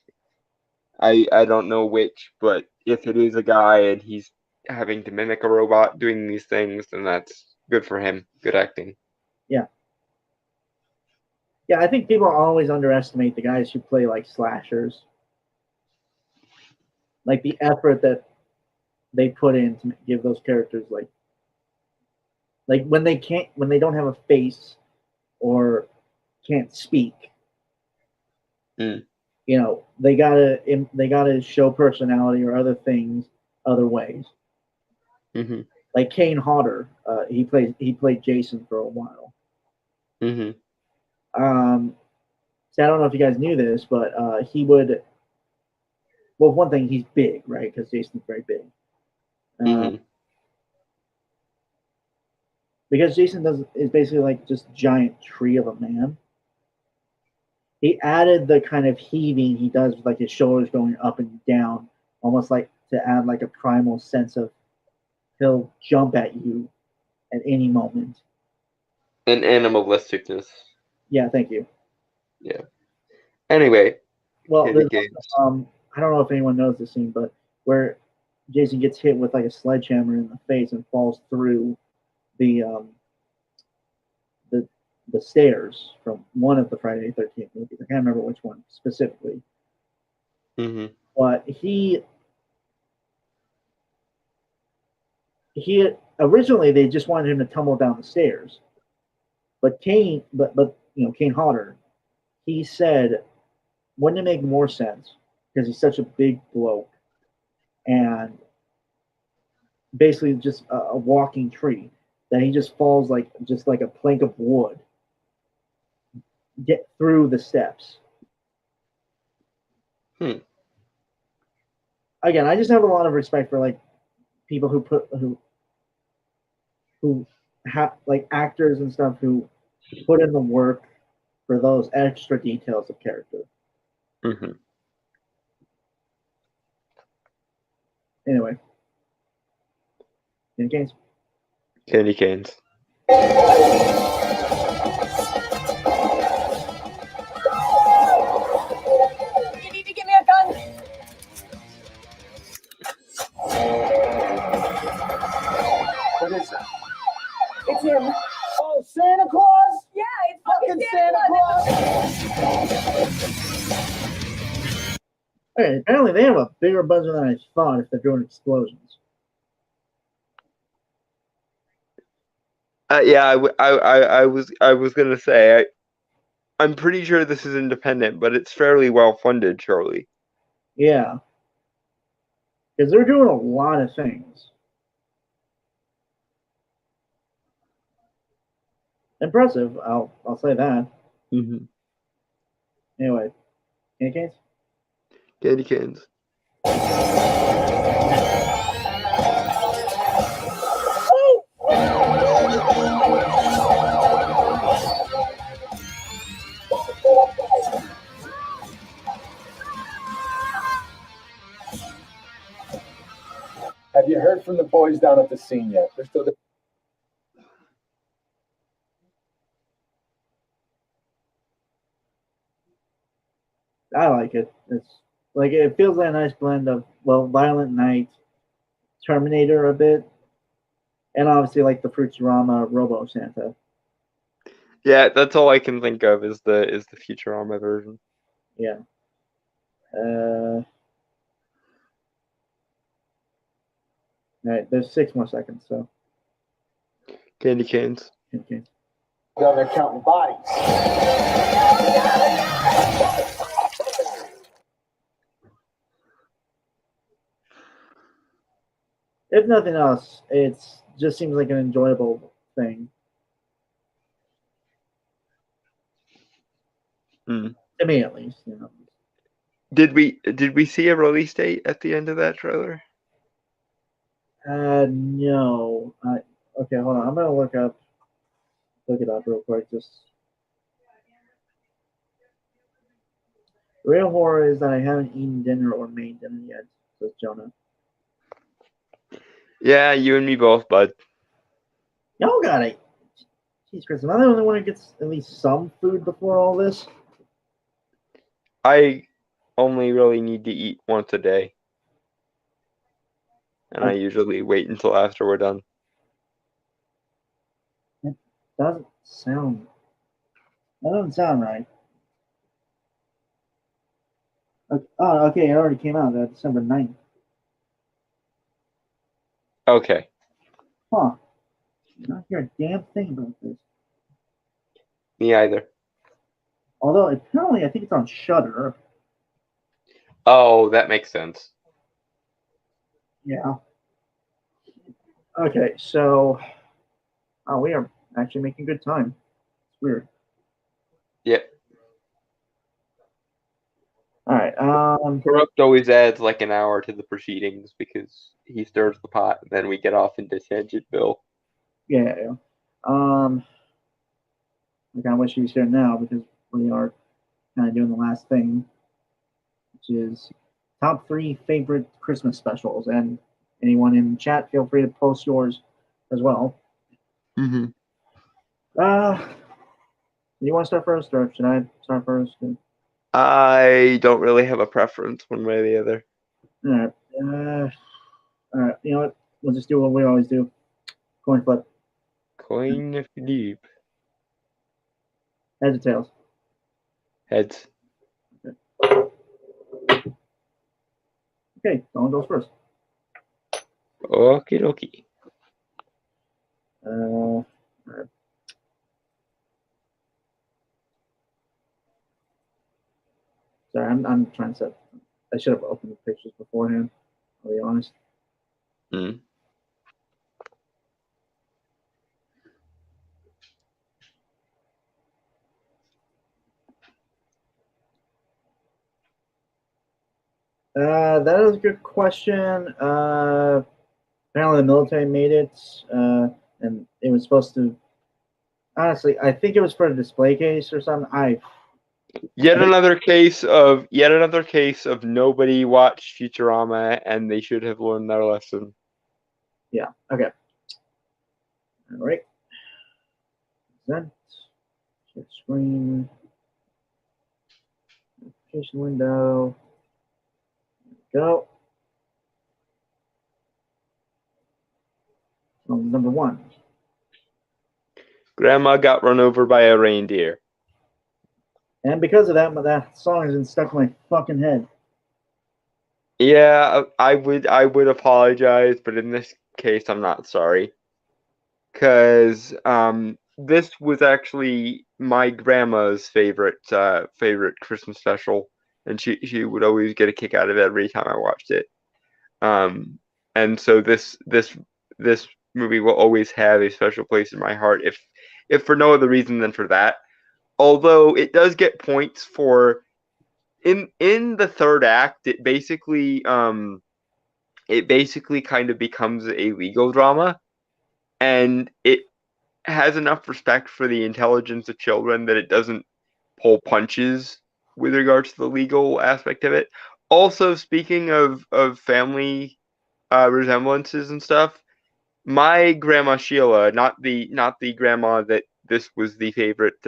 B: don't know which, but if it is a guy and he's having to mimic a robot doing these things, then that's good for him. Good acting.
A: Yeah. Yeah, I think people always underestimate the guys who play like slashers. Like the effort that they put in to give those characters like when they don't have a face or can't speak. They gotta show personality or other things other ways.
B: Mm-hmm.
A: Like Kane Hodder, he played Jason for a while.
B: Mm-hmm.
A: So I don't know if you guys knew this, but he would. Well, one thing, he's big, right? Because Jason's very big. Because Jason is basically like just a giant tree of a man. He added the kind of heaving he does with like his shoulders going up and down, almost like to add like a primal sense of he'll jump at you at any moment.
B: And animalisticness.
A: Yeah, thank you.
B: Yeah. Anyway.
A: Well, I don't know if anyone knows this scene, but where Jason gets hit with like a sledgehammer in the face and falls through the stairs from one of the Friday the 13th movies. I can't remember which one specifically.
B: Mm-hmm.
A: But he originally they just wanted him to tumble down the stairs. But Kane Hodder, he said, wouldn't it make more sense because he's such a big bloke and basically just a walking tree that he just falls like a plank of wood get through the steps. Again, I just have a lot of respect for like people who have like actors and stuff who put in the work for those extra details of character.
B: Mm-hmm.
A: Anyway, Candy canes.
B: Candy canes.
E: You need to get me
C: What is that?
E: It's him.
C: Oh, Santa Claus?
E: Yeah, it's
C: Fucking Santa Claus!
A: Okay, apparently they have a bigger budget than I thought if they're doing explosions.
B: Yeah, I was gonna say I'm pretty sure this is independent, but it's fairly well funded, surely.
A: Yeah. Because they're doing a lot of things. Impressive, I'll say that.
B: Mm-hmm.
A: Anyway, candy canes?
B: Candy canes.
C: Have you heard from the boys down at the scene yet? They're still.
A: I like it. It's like it feels like a nice blend of Violent Night, Terminator a bit, and obviously like the Fruiturama Robo Santa.
B: Yeah, that's all I can think of is the Futurama version.
A: Yeah. All right, there's 6 more seconds, so
B: Candy canes.
A: okay.
C: Down there counting bodies.
A: If nothing else, it's just seems like an enjoyable thing.
B: Hmm.
A: To me at least, you know.
B: Did we see a release date at the end of that trailer?
A: No. Okay, hold on. I'm gonna look it up real quick. Just real horror is that I haven't eaten dinner or made dinner yet, says Jonah.
B: Yeah, you and me both, bud.
A: Y'all got it. Jeez, Chris, am I the only one who gets at least some food before all this?
B: I only really need to eat once a day. And I usually wait until after we're done.
A: That doesn't sound right. Okay. Oh, okay, it already came out December 9th.
B: Okay.
A: Huh. Did not hear a damn thing about this.
B: Me either.
A: Although apparently I think it's on Shudder.
B: Oh, that makes sense.
A: Yeah. Okay, so we are actually making good time. It's weird.
B: Yep.
A: All right.
B: Corrupt always adds like an hour to the proceedings because he stirs the pot, and then we get off into Tangentville.
A: Yeah. I kind of wish he was here now because we are kind of doing the last thing, which is top 3 favorite Christmas specials. And anyone in chat, feel free to post yours as well.
B: Mm-hmm.
A: Do you want to start first, or should I start first?
B: I don't really have a preference one way or the other.
A: All right. All right. You know what? We'll just do what we always do. Coin flip.
B: Coin flip.
A: Heads or tails?
B: Heads.
A: Okay, someone goes first.
B: Okie dokie.
A: All right. Sorry, I'm trying to set. I should have opened the pictures beforehand. I'll be honest.
B: Mm.
A: That is a good question. Apparently, the military made it, and it was supposed to. Honestly, I think it was for a display case or something.
B: Yet another case of nobody watched Futurama and they should have learned their lesson.
A: Yeah. Okay. All right. Present. Share screen. Notification window. There we go. Number 1.
B: Grandma got run over by a reindeer.
A: And because of that, that song has been stuck in my fucking head.
B: Yeah, I would apologize, but in this case, I'm not sorry. Because this was actually my grandma's favorite Christmas special, and she would always get a kick out of it every time I watched it. And so this movie will always have a special place in my heart, if for no other reason than for that. Although it does get points for in the third act, it basically kind of becomes a legal drama, and it has enough respect for the intelligence of children that it doesn't pull punches with regards to the legal aspect of it. Also, speaking of family resemblances and stuff, my grandma Sheila, not the grandma that this was the favorite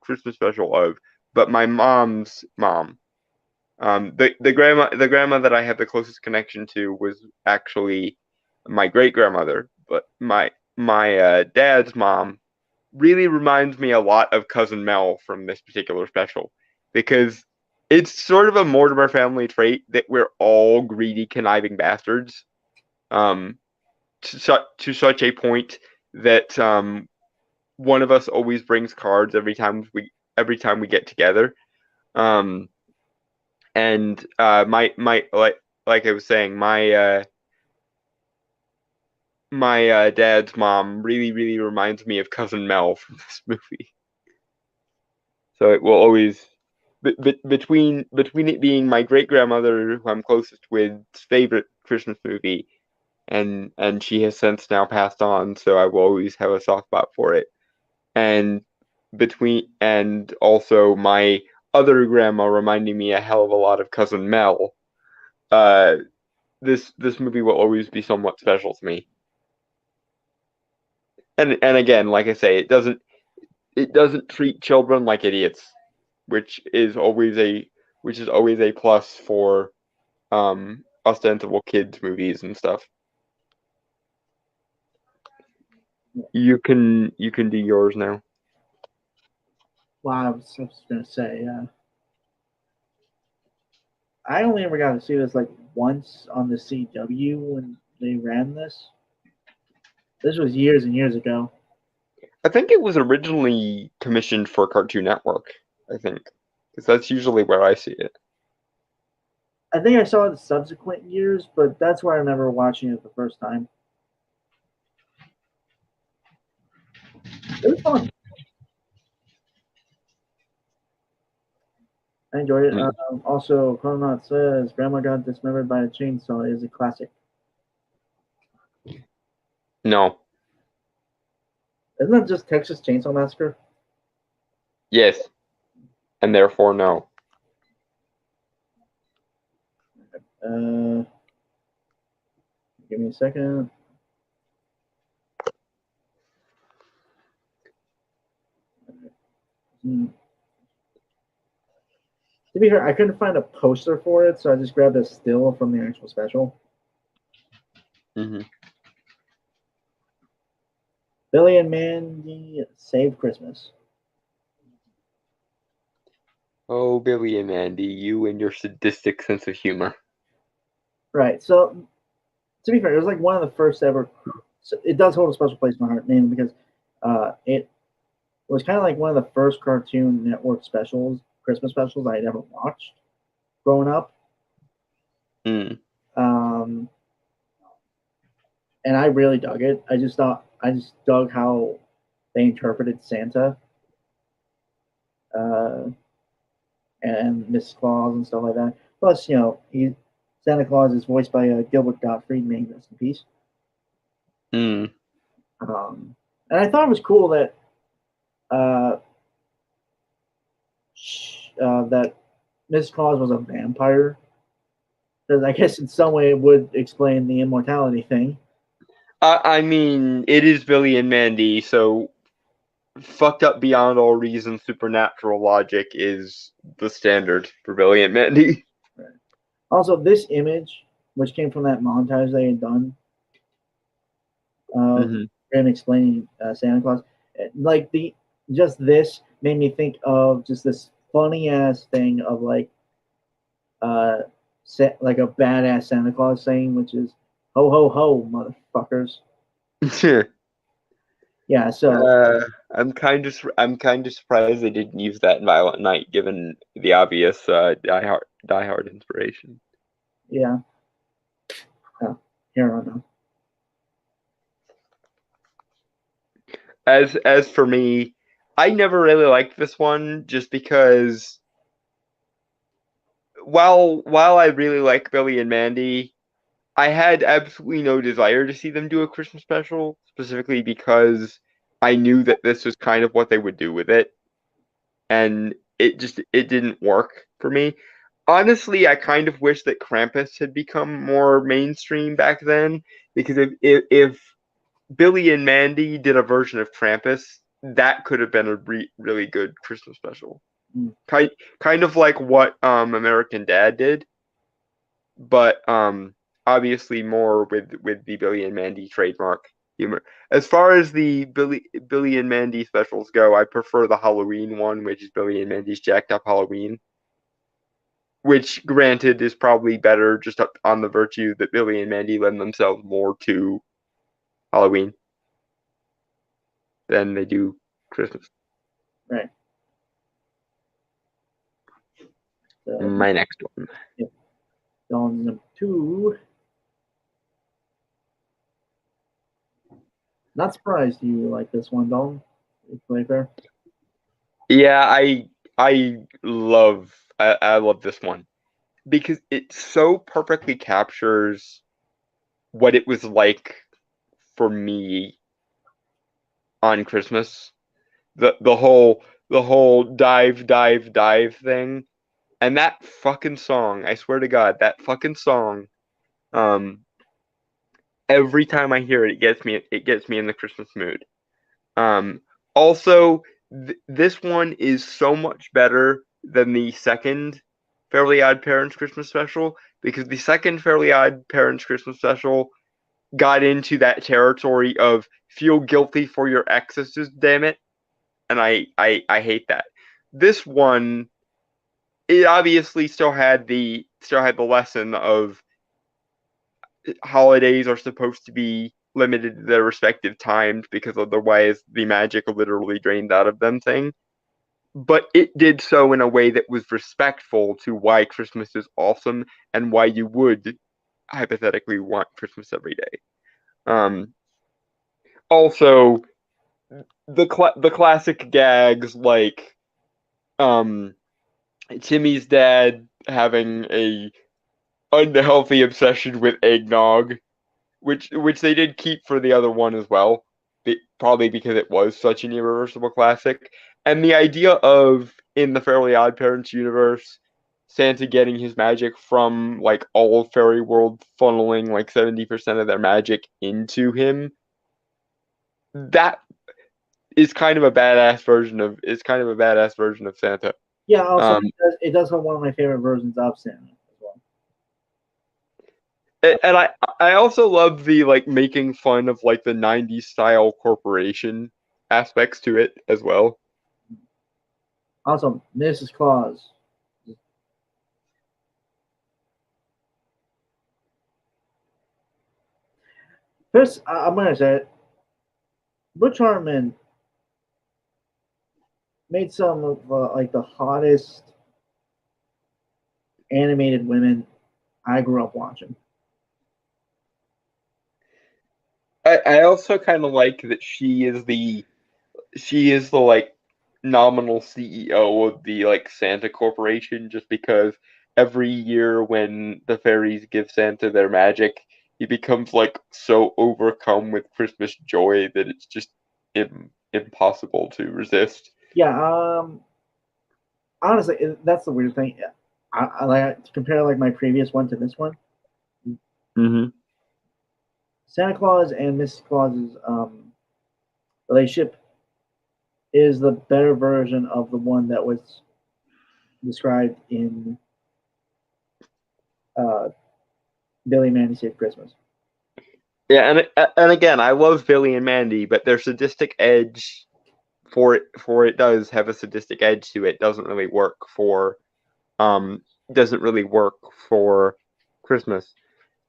B: Christmas special of, but my mom's mom. The grandma that I have the closest connection to was actually my great grandmother, but my dad's mom really reminds me a lot of Cousin Mel from this particular special, because it's sort of a Mortimer family trait that we're all greedy, conniving bastards, to such a point that one of us always brings cards every time we get together. And my like I was saying, my dad's mom really reminds me of Cousin Mel from this movie. So it will always between it being my great grandmother, who I'm closest with, favorite Christmas movie, and she has since now passed on, so I will always have a soft spot for it. And also my other grandma reminding me a hell of a lot of Cousin Mel. This movie will always be somewhat special to me. And again, like I say, it doesn't treat children like idiots, which is always a plus for ostensible kids movies and stuff. You can do yours now.
A: Well, I was just gonna say, I only ever got to see this like once on the CW when they ran this. This was years and years ago.
B: I think it was originally commissioned for Cartoon Network, I think, because that's usually where I see it.
A: I think I saw it in subsequent years, but that's where I remember watching it the first time. It was fun. I enjoyed it. Also, Chrononaut says Grandma Got Dismembered by a Chainsaw is a classic.
B: No.
A: Isn't that just Texas Chainsaw Massacre?
B: Yes. And therefore no.
A: Give me a second. To be fair, I couldn't find a poster for it, so I just grabbed a still from the actual special.
B: Mm-hmm.
A: Billy and Mandy Save Christmas.
B: Oh, Billy and Mandy, you and your sadistic sense of humor.
A: Right. So, to be fair, it was like one of the first ever. So it does hold a special place in my heart, mainly because it was kind of like one of the first Cartoon Network specials, Christmas specials I had ever watched growing up.
B: Mm.
A: And I really dug it. I just dug how they interpreted Santa and Miss Claus and stuff like that. Plus, Santa Claus is voiced by Gilbert Gottfried, may he rest in peace.
B: Mm.
A: And I thought it was cool that that Miss Claus was a vampire. Because I guess in some way it would explain the immortality thing.
B: I mean, it is Billy and Mandy, so fucked up beyond all reason supernatural logic is the standard for Billy and Mandy.
A: Right. Also, this image, which came from that montage they had done, of him explaining Santa Claus. Like this made me think of just this funny ass thing of like a badass Santa Claus saying, which is "Ho ho ho, motherfuckers." Yeah, so
B: I'm kind of surprised they didn't use that in Violent Night, given the obvious Die Hard inspiration.
A: yeah. Here on out.
B: As for me, I never really liked this one just because while I really like Billy and Mandy, I had absolutely no desire to see them do a Christmas special, specifically because I knew that this was kind of what they would do with it, and it didn't work for me. Honestly, I kind of wish that Krampus had become more mainstream back then, because if Billy and Mandy did a version of Krampus, that could have been a really good Christmas special. Kind of like what American Dad did, but obviously more with the Billy and Mandy trademark humor. As far as the Billy and Mandy specials go, I prefer the Halloween one, which is Billy and Mandy's Jacked Up Halloween, which granted is probably better just on the virtue that Billy and Mandy lend themselves more to Halloween than they do Christmas.
A: Right. So,
B: my next one.
A: Yeah. On number 2. Not surprised you like this one, Dalton. It's really fair.
B: Yeah, I love this one because it so perfectly captures what it was like for me on Christmas. The whole dive thing. And that fucking song, I swear to God, that fucking song, every time I hear it, it gets me in the Christmas mood. Also, this one is so much better than the second Fairly Odd Parents Christmas special, because the second Fairly Odd Parents Christmas special got into that territory of feel guilty for your exes, damn it, and I hate that. This one, it obviously still had the lesson of holidays are supposed to be limited to their respective times because otherwise the magic literally drains out of them thing. But it did so in a way that was respectful to why Christmas is awesome and why you would hypothetically want Christmas every day. Also, the classic gags like Timmy's dad having a unhealthy obsession with eggnog, which they did keep for the other one as well, probably because it was such an irreversible classic. And the idea of, in the Fairly Odd Parents universe, Santa getting his magic from like all of Fairy World funneling like 70% of their magic into him, that is kind of a badass version of Santa.
A: Yeah, also it does have one of my favorite versions of Santa as well.
B: And I also love the like making fun of like the 90s style corporation aspects to it as well.
A: Also, Mrs. Claus. First, I'm gonna say it. Butch Hartman made some of like the hottest animated women I grew up watching.
B: I also kind of like that she is the like nominal CEO of the like Santa Corporation, just because every year when the fairies give Santa their magic, he becomes like so overcome with Christmas joy that it's just impossible to resist.
A: Yeah, honestly, that's the weird thing. I like to compare like my previous one to this one.
B: Mm-hmm.
A: Santa Claus and Mrs. Claus's relationship is the better version of the one that was described in Billy and Mandy Save Christmas.
B: Yeah, and again, I love Billy and Mandy, but their sadistic edge it does have a sadistic edge to it. Doesn't really work for Christmas.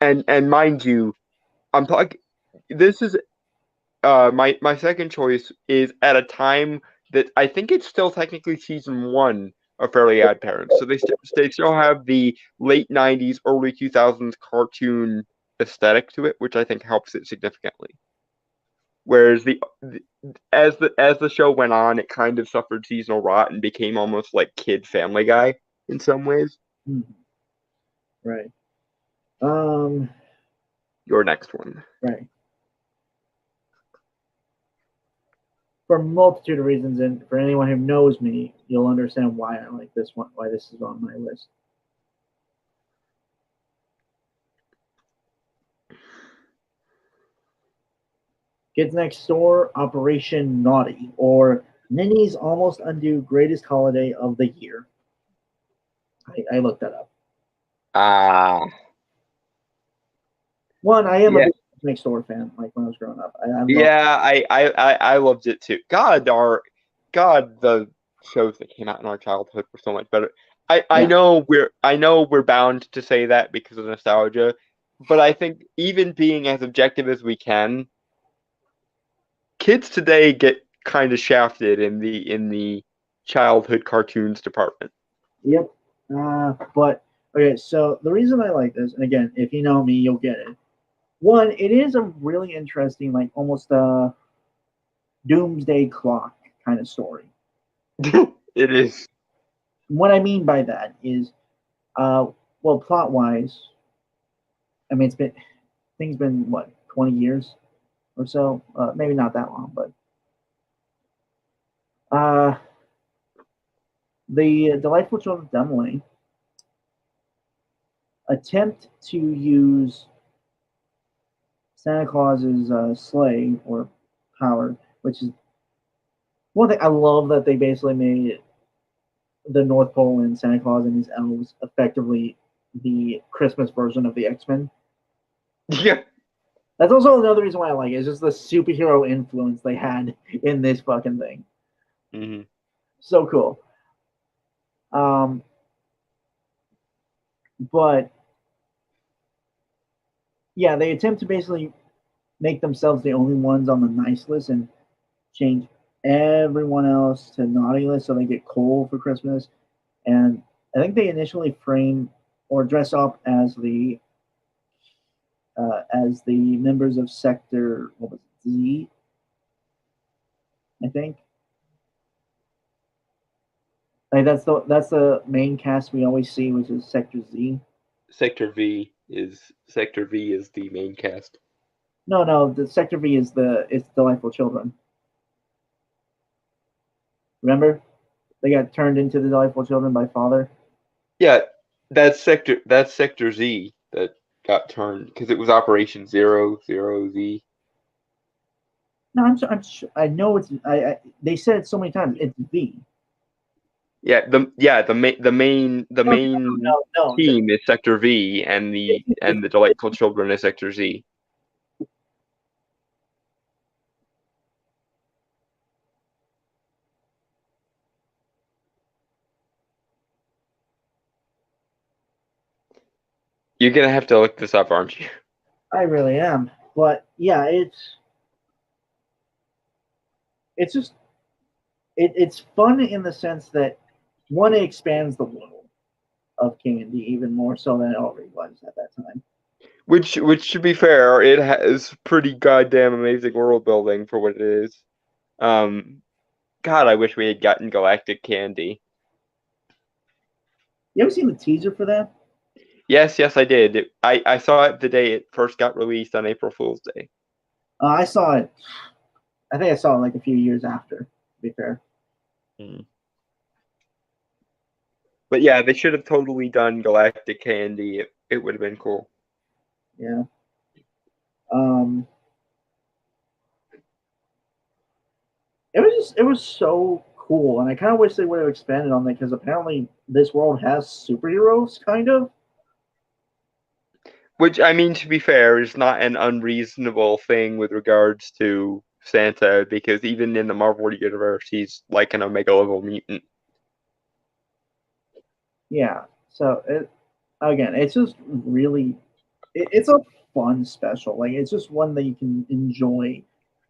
B: And mind you, I'm talking. This is my second choice is at a time that I think it's still technically season 1 of Fairly Odd Parents. So they still have the late 90s, early 2000s cartoon aesthetic to it, which I think helps it significantly. Whereas as the show went on, it kind of suffered seasonal rot and became almost like kid Family Guy in some ways.
A: Right.
B: Your next one.
A: Right. For a multitude of reasons, and for anyone who knows me, you'll understand why I like this one, why this is on my list. Kids Next Door, Operation Naughty, or Ninny's Almost Undo Greatest Holiday of the Year. I looked that up. One, I am a big Next Door fan. Like when I was growing up,
B: I loved it too. God, the shows that came out in our childhood were so much better. I know we're bound to say that because of nostalgia, but I think even being as objective as we can, kids today get kind of shafted in the childhood cartoons department.
A: Yep. But okay, so the reason I like this, and again, if you know me, you'll get it. One, it is a really interesting, like almost a doomsday clock kind of story.
B: It is.
A: What I mean by that is, well, plot wise, I mean things been what 20 years or so, maybe not that long, but the Delightful Children of Demmele attempt to use Santa Claus's sleigh or power, which is one thing I love that they basically made the North Pole and Santa Claus and his elves effectively the Christmas version of the X-Men.
B: Yeah.
A: That's also another reason why I like it. It's just the superhero influence they had in this fucking thing.
B: Mm-hmm.
A: So cool. But yeah, they attempt to basically make themselves the only ones on the nice list and change everyone else to naughty list so they get coal for Christmas. And I think they initially frame or dress up as the members of Sector Z, I think. Like that's the main cast we always see, which is Sector Z.
B: Sector V is the main cast.
A: No, the Sector V is it's Delightful Children. Remember, they got turned into the Delightful Children by Father.
B: Yeah, that's Sector Z that got turned because it was Operation 00Z.
A: No, I know it's. They said it so many times. It's V.
B: Yeah, the main team is Sector V, and the Delightful Children is Sector Z. You're gonna have to look this up, aren't you?
A: I really am, but yeah, it's just it's fun in the sense that one, it expands the world of Candy even more so than it already was at that time.
B: Which to be fair, it has pretty goddamn amazing world building for what it is. God, I wish we had gotten Galactic Candy.
A: You ever seen the teaser for that?
B: Yes, I did. I saw it the day it first got released on April Fool's Day.
A: I saw it. I think I saw it like a few years after, to be fair.
B: But yeah, they should have totally done Galactic Candy. It would have been cool.
A: Yeah. It was so cool, and I kind of wish they would have expanded on that because apparently this world has superheroes, kind of.
B: Which, I mean, to be fair, is not an unreasonable thing with regards to Santa, because even in the Marvel universe, he's like an Omega level mutant.
A: Yeah. So again, it's just really, it's a fun special. Like it's just one that you can enjoy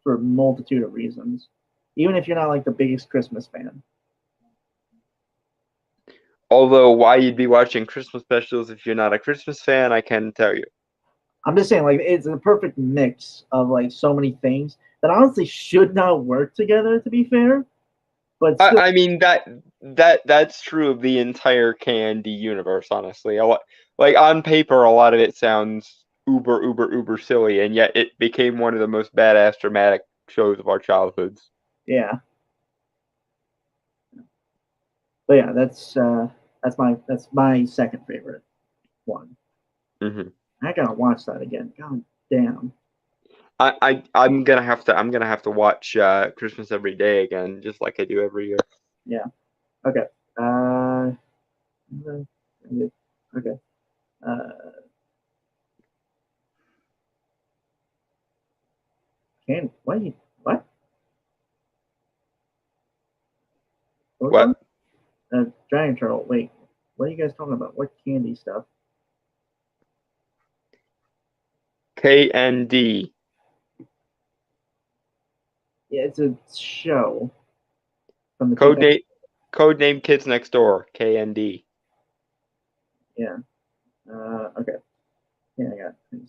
A: for a multitude of reasons, even if you're not like the biggest Christmas fan.
B: Although, why you'd be watching Christmas specials if you're not a Christmas fan, I can tell you.
A: I'm just saying, like it's a perfect mix of like so many things that honestly should not work together. To be fair, but still,
B: I mean that's true of the entire K&D universe. Honestly, like on paper, a lot of it sounds uber silly, and yet it became one of the most badass dramatic shows of our childhoods.
A: yeah. But yeah, that's my second favorite one.
B: Mm-hmm.
A: I gotta watch that again. God damn.
B: I'm gonna have to watch Christmas Every Day again, just like I do every year.
A: Yeah. Okay. Okay. Candy. What?
B: What?
A: Dragon Turtle. Wait. What are you guys talking about? What candy stuff?
B: K&D.
A: Yeah, it's a show from the
B: Codename Kids Next Door. K&D.
A: Yeah. Okay. Yeah, I got it.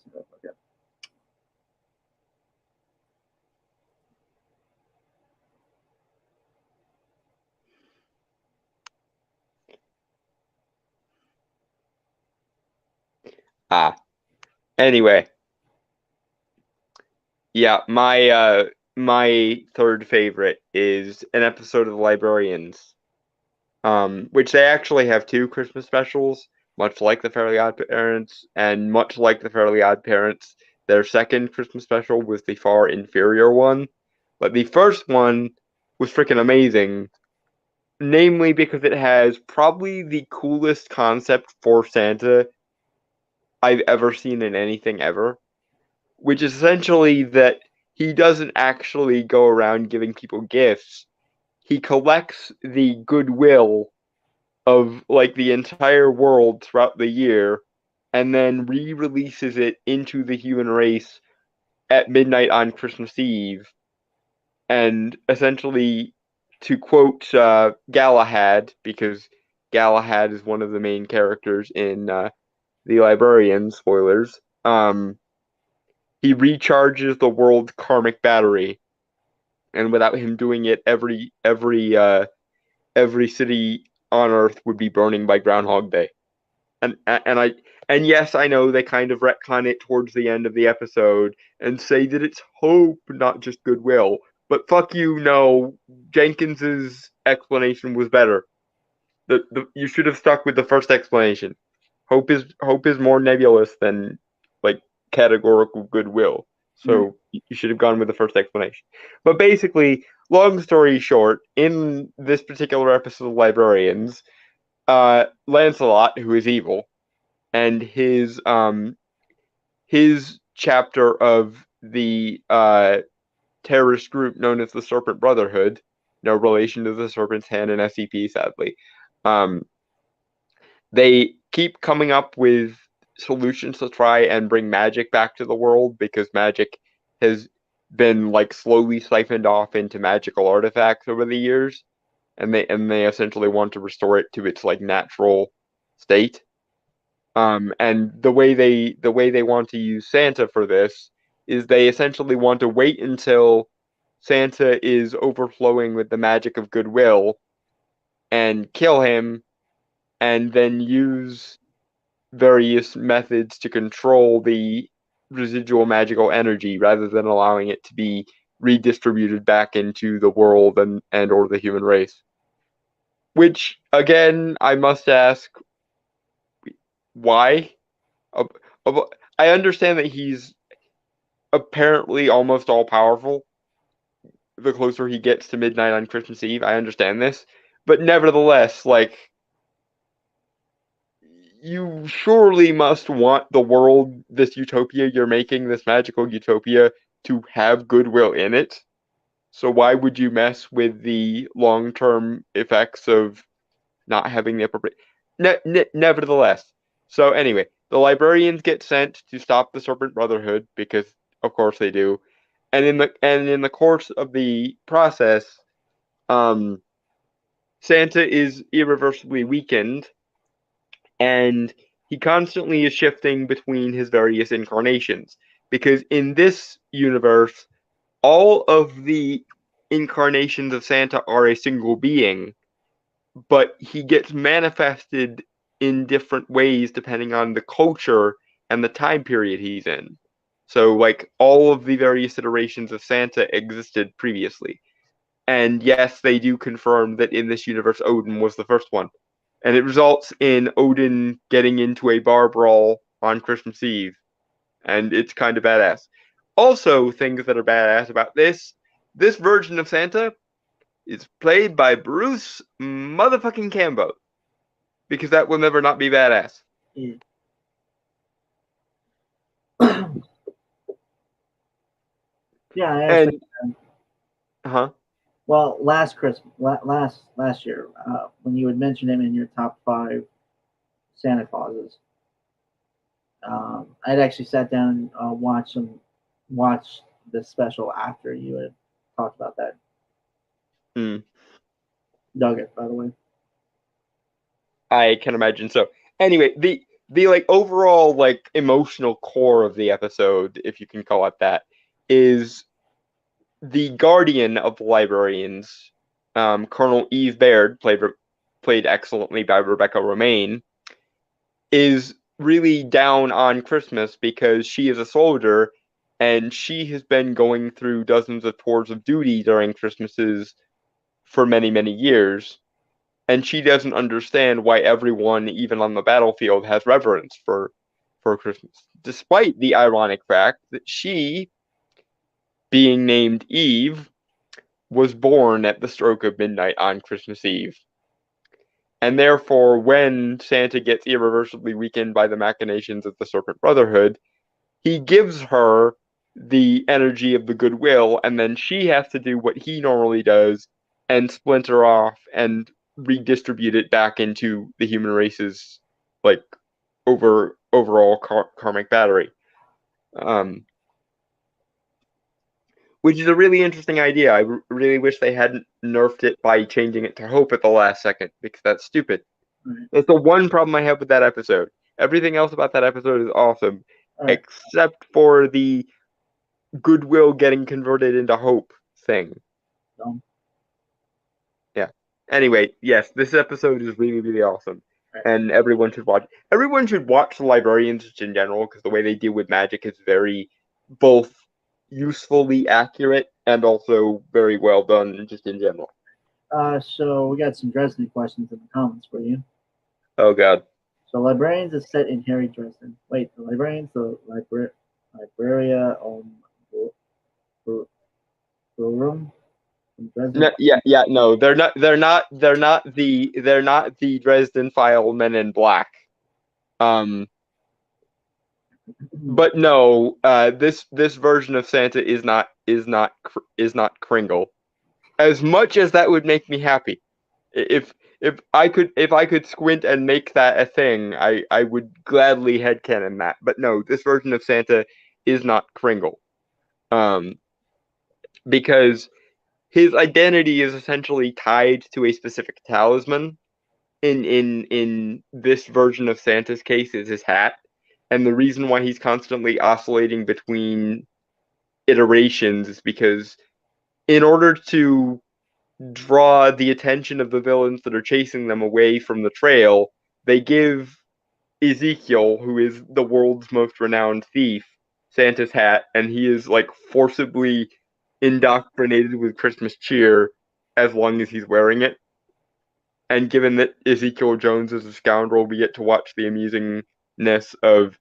A: Okay.
B: Anyway. Yeah, my third favorite is an episode of The Librarians. Which they actually have two Christmas specials, much like the Fairly Odd Parents, and much like the Fairly Odd Parents, their second Christmas special was the far inferior one. But the first one was freaking amazing, namely because it has probably the coolest concept for Santa I've ever seen in anything ever, which is essentially that he doesn't actually go around giving people gifts. He collects the goodwill of like the entire world throughout the year and then re-releases it into the human race at midnight on Christmas Eve. And essentially, to quote Galahad, because Galahad is one of the main characters in The Librarian, spoilers, he recharges the world's karmic battery. And without him doing it, every city on Earth would be burning by Groundhog Day. And yes, I know they kind of retcon it towards the end of the episode and say that it's hope, not just goodwill. But fuck you, no. Jenkins's explanation was better. You should have stuck with the first explanation. Hope is more nebulous than like categorical goodwill. So you should have gone with the first explanation. But basically, long story short, in this particular episode of Librarians, Lancelot, who is evil, and his chapter of the terrorist group known as the Serpent Brotherhood, no relation to the Serpent's Hand and SCP, sadly. They keep coming up with solutions to try and bring magic back to the world because magic has been like slowly siphoned off into magical artifacts over the years, and they essentially want to restore it to its like natural state. And the way they want to use Santa for this is they essentially want to wait until Santa is overflowing with the magic of goodwill and kill him, and then use various methods to control the residual magical energy rather than allowing it to be redistributed back into the world and or the human race. Which, again, I must ask, why? I understand that he's apparently almost all-powerful the closer he gets to midnight on Christmas Eve. I understand this. But nevertheless, like, you surely must want the world, this utopia you're making, this magical utopia, to have goodwill in it. So why would you mess with the long-term effects of not having the appropriate? Nevertheless, so anyway, the librarians get sent to stop the Serpent Brotherhood because, of course, they do, and in the course of the process, Santa is irreversibly weakened, and he constantly is shifting between his various incarnations. Because in this universe, all of the incarnations of Santa are a single being, but he gets manifested in different ways depending on the culture and the time period he's in. So, like, all of the various iterations of Santa existed previously. And yes, they do confirm that in this universe, Odin was the first one. And it results in Odin getting into a bar brawl on Christmas Eve. And it's kind of badass. Also, things that are badass about this version of Santa is played by Bruce motherfucking Campbell. Because that will never not be badass.
A: Yeah. Yeah, I actually, well, last Christmas, last year, when you would mention him in your top 5 Santa Clauses, I'd actually sat down and watched the special after you had talked about that. Dug it, by the way.
B: I can imagine so. Anyway, the like overall like emotional core of the episode, if you can call it that, is the guardian of the librarians, Colonel Eve Baird, played excellently by Rebecca Romaine, is really down on Christmas because she is a soldier and she has been going through dozens of tours of duty during Christmases for many, many years. And she doesn't understand why everyone, even on the battlefield, has reverence for Christmas, despite the ironic fact that she, being named Eve, was born at the stroke of midnight on Christmas Eve. And therefore, when Santa gets irreversibly weakened by the machinations of the Serpent Brotherhood, he gives her the energy of the goodwill, and then she has to do what he normally does and splinter off and redistribute it back into the human race's like overall karmic battery, which is a really interesting idea. I really wish they hadn't nerfed it by changing it to hope at the last second, because that's stupid.
A: Right.
B: That's the one problem I have with that episode. Everything else about that episode is awesome,
A: Right.
B: except for the goodwill getting converted into hope thing.
A: Dumb.
B: Anyway, yes, this episode is really, really awesome,
A: Right.
B: and everyone should watch. Everyone should watch the Librarians just in general, because the way they deal with magic is very both usefully accurate and also very well done, just in general.
A: So we got some Dresden questions in the comments for you.
B: Oh God.
A: So Librarians is set in Harry Dresden. Wait, the Librarians, the Libraria Room.
B: No, no, they're not the Dresden File Men in Black. But no, this version of Santa is not Kringle. As much as that would make me happy, if I could squint and make that a thing, I would gladly headcanon that. But no, this version of Santa is not Kringle, because his identity is essentially tied to a specific talisman. In this version of Santa's case is his hat. And the reason why he's constantly oscillating between iterations is because in order to draw the attention of the villains that are chasing them away from the trail, they give Ezekiel, who is the world's most renowned thief, Santa's hat, and he is like forcibly indoctrinated with Christmas cheer as long as he's wearing it. And given that Ezekiel Jones is a scoundrel, we get to watch the amusingness of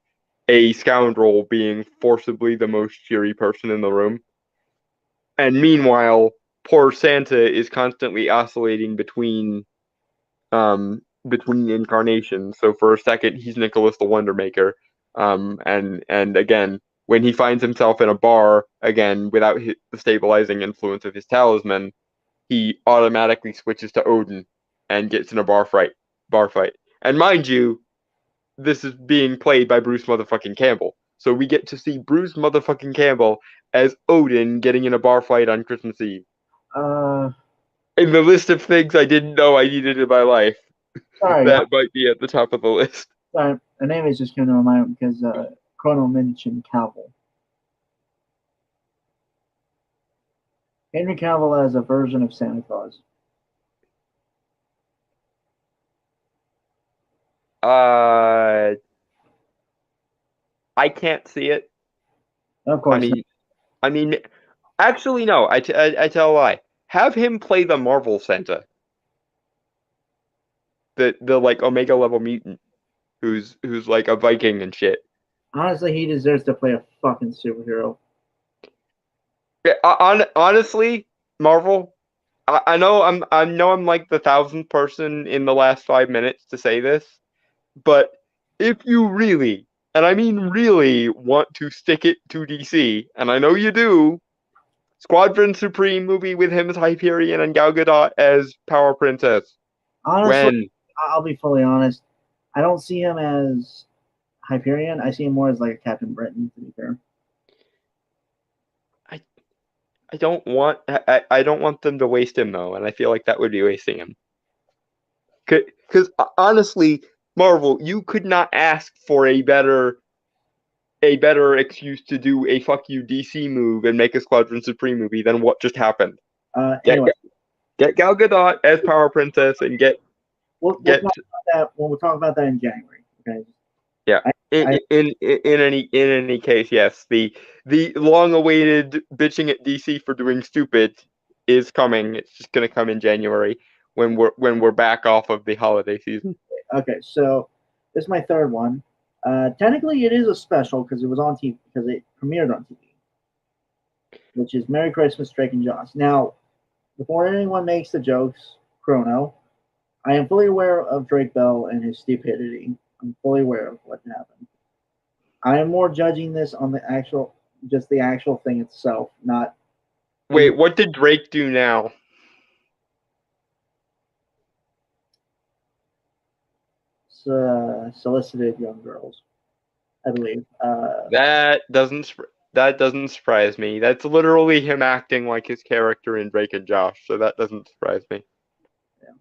B: a scoundrel being forcibly the most cheery person in the room. And meanwhile, poor Santa is constantly oscillating between between incarnations. So for a second, he's Nicholas the Wonder Maker. And again, when he finds himself in a bar again without the stabilizing influence of his talisman, he automatically switches to Odin and gets in a bar fight. And mind you, this is being played by Bruce motherfucking Campbell. So we get to see Bruce motherfucking Campbell as Odin getting in a bar fight on Christmas Eve. In the list of things I didn't know I needed in my life,
A: Sorry,
B: that might be at the top of the list.
A: sorry. The name is just coming to my mind because Chrono mentioned Cavill. Henry Cavill as a version of Santa Claus.
B: I can't see it.
A: Of course.
B: I mean, actually, no. I tell a lie. Have him play the Marvel Santa, the like Omega level mutant, who's like a Viking and shit.
A: Honestly, he deserves to play a fucking superhero.
B: Yeah, honestly, Marvel. I know I'm like the 1,000th person in the last 5 minutes to say this, but if you really, and I mean really, want to stick it to DC, and I know you do, Squadron Supreme movie with him as Hyperion and Gal Gadot as Power Princess.
A: Honestly, I'll be fully honest. I don't see him as Hyperion. I see him more as like a Captain Britain, to be fair.
B: I don't want them to waste him though, and I feel like that would be wasting him. Because honestly, Marvel, you could not ask for a better excuse to do a fuck you DC move and make a Squadron Supreme movie than what just happened.
A: Anyway,
B: get Gal Gadot as Power Princess and
A: we'll talk about that in January. Okay.
B: Yeah. In any case, yes, the long-awaited bitching at DC for doing stupid is coming. It's just gonna come in January when we're back off of the holiday season.
A: Okay, so this is my third one. Technically, it is a special because it was on TV because it premiered on TV, which is Merry Christmas, Drake and Josh. Now, before anyone makes the jokes, Chrono, I am fully aware of Drake Bell and his stupidity. I'm fully aware of what happened. I am more judging this on the actual thing itself, not.
B: Wait, what did Drake do now?
A: Solicited young girls, I believe.
B: That doesn't surprise me. That's literally him acting like his character in Drake and Josh, so that doesn't surprise me.
A: Yeah.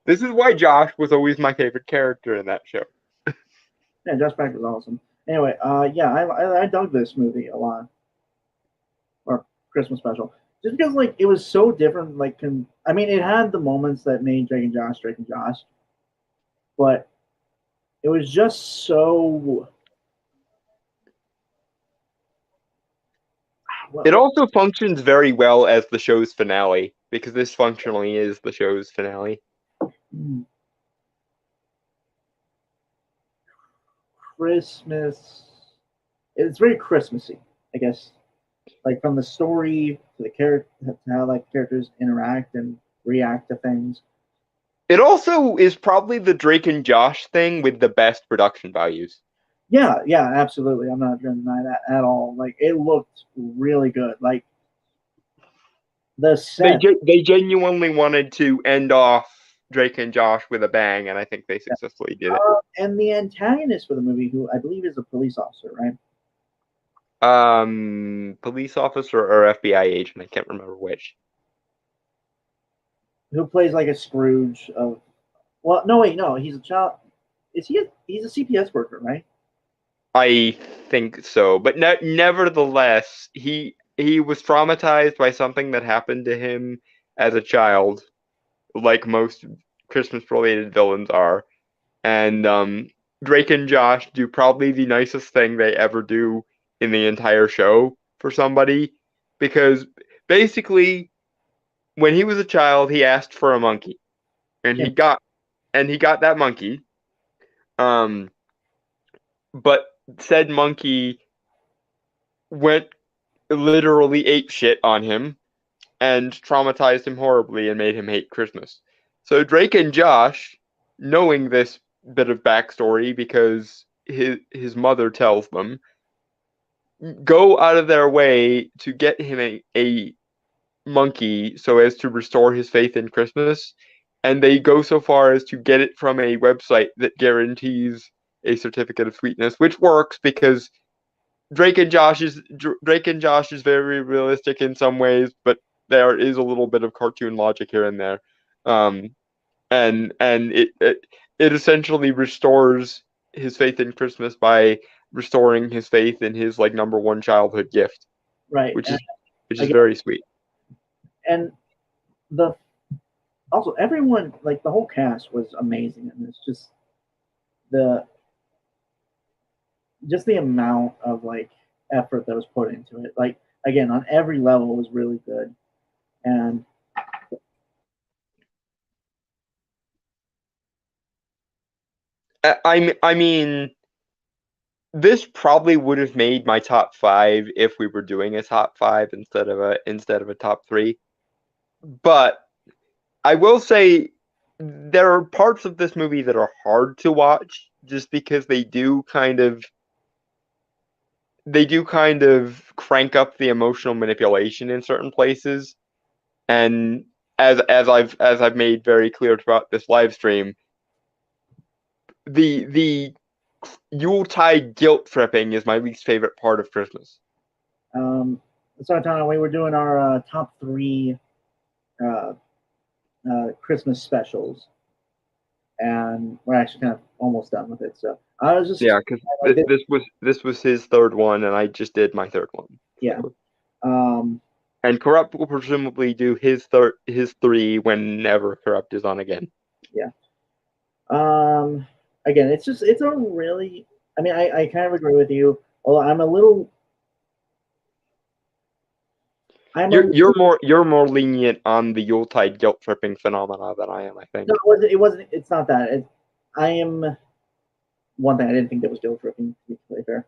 B: This is why Josh was always my favorite character in that show.
A: Yeah, Josh Beck was awesome. Anyway, I dug this movie a lot, or Christmas special, just because like it was so different. Like, it had the moments that made Drake and Josh, but it was just so.
B: It also functions very well as the show's finale because this functionally is the show's finale.
A: Christmas. It's very Christmassy, I guess. Like from the story to the character, to how like characters interact and react to things.
B: It also is probably the Drake and Josh thing with the best production values.
A: Yeah, absolutely. I'm not going to deny that at all. Like it looked really good. Like the set.
B: They genuinely wanted to end off Drake and Josh with a bang, and I think they successfully did it.
A: And the antagonist for the movie, who I believe is a police officer, right?
B: Police officer or FBI agent, I can't remember which.
A: Who plays like a Scrooge of? Well, no, wait, no, he's a child. Is he? He's a CPS worker, right?
B: I think so, but nevertheless, he was traumatized by something that happened to him as a child, like most Christmas-related villains are. And Drake and Josh do probably the nicest thing they ever do in the entire show for somebody, because basically, when he was a child, he asked for a monkey, and he got that monkey. But said monkey went literally ape shit on him and traumatized him horribly and made him hate Christmas. So Drake and Josh knowing this bit of backstory because his mother tells them, go out of their way to get him a monkey so as to restore his faith in Christmas, and they go so far as to get it from a website that guarantees a certificate of sweetness, which works because Drake and Josh is very realistic in some ways, but there is a little bit of cartoon logic here and there, and it essentially restores his faith in Christmas by restoring his faith in his like number one childhood gift,
A: Right.
B: which is
A: again-
B: very sweet.
A: And also everyone, like the whole cast was amazing, and it's just the amount of like effort that was put into it. Like again, on every level was really good. And
B: I mean, this probably would have made my top 5 if we were doing a top 5 instead of a top 3. But I will say there are parts of this movie that are hard to watch just because they do kind of crank up the emotional manipulation in certain places. And as I've made very clear throughout this live stream, the Yuletide guilt tripping is my least favorite part of Christmas.
A: so Tana, we were doing our top 3 Christmas specials, and we're actually kind of almost done with it. So I was just
B: because this was his third one, and I just did my third one.
A: Yeah.
B: And Corrupt will presumably do his 3 whenever Corrupt is on again.
A: Yeah. Again, it's a really. I mean, I kind of agree with you. Although I'm a little.
B: You're more lenient on the Yuletide guilt tripping phenomena than I am, I think.
A: No, it wasn't. It's not that. I am. One thing I didn't think that was guilt tripping. To be completely fair.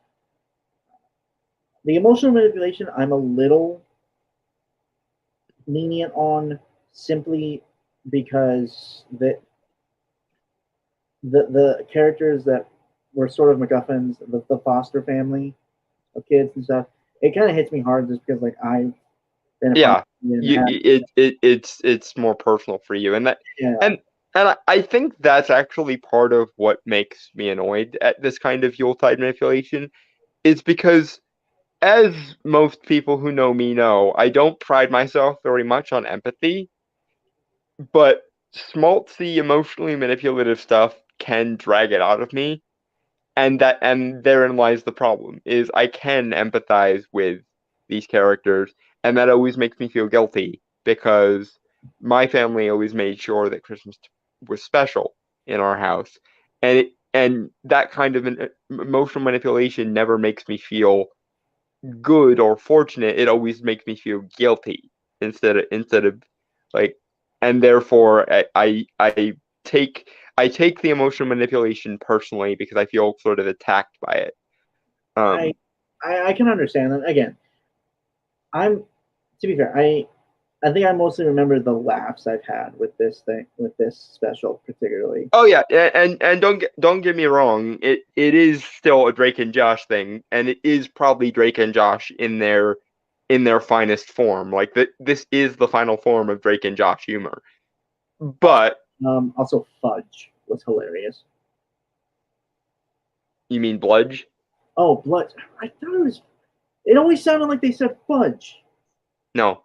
A: The emotional manipulation, I'm a little lenient on, simply because the characters that were sort of MacGuffins, the foster family of kids and stuff, it kind of hits me hard just because like I've been
B: it's more personal for you, and I think that's actually part of what makes me annoyed at this kind of Yuletide manipulation. Is because, as most people who know me know, I don't pride myself very much on empathy, but schmaltzy, emotionally manipulative stuff can drag it out of me, and therein lies the problem. Is I can empathize with these characters, and that always makes me feel guilty because my family always made sure that Christmas was special in our house, and that kind of emotional manipulation never makes me feel good or fortunate. It always makes me feel guilty instead of like, and therefore I take the emotional manipulation personally because I feel sort of attacked by it.
A: I can understand that. Again, to be fair, I think I mostly remember the laughs I've had with this special particularly.
B: Oh yeah, and don't get me wrong, it is still a Drake and Josh thing, and it is probably Drake and Josh in their finest form. Like this is the final form of Drake and Josh humor. But
A: also Fudge was hilarious.
B: You mean Bludge?
A: Oh, Bludge. I thought it was. It always sounded like they said Fudge.
B: No.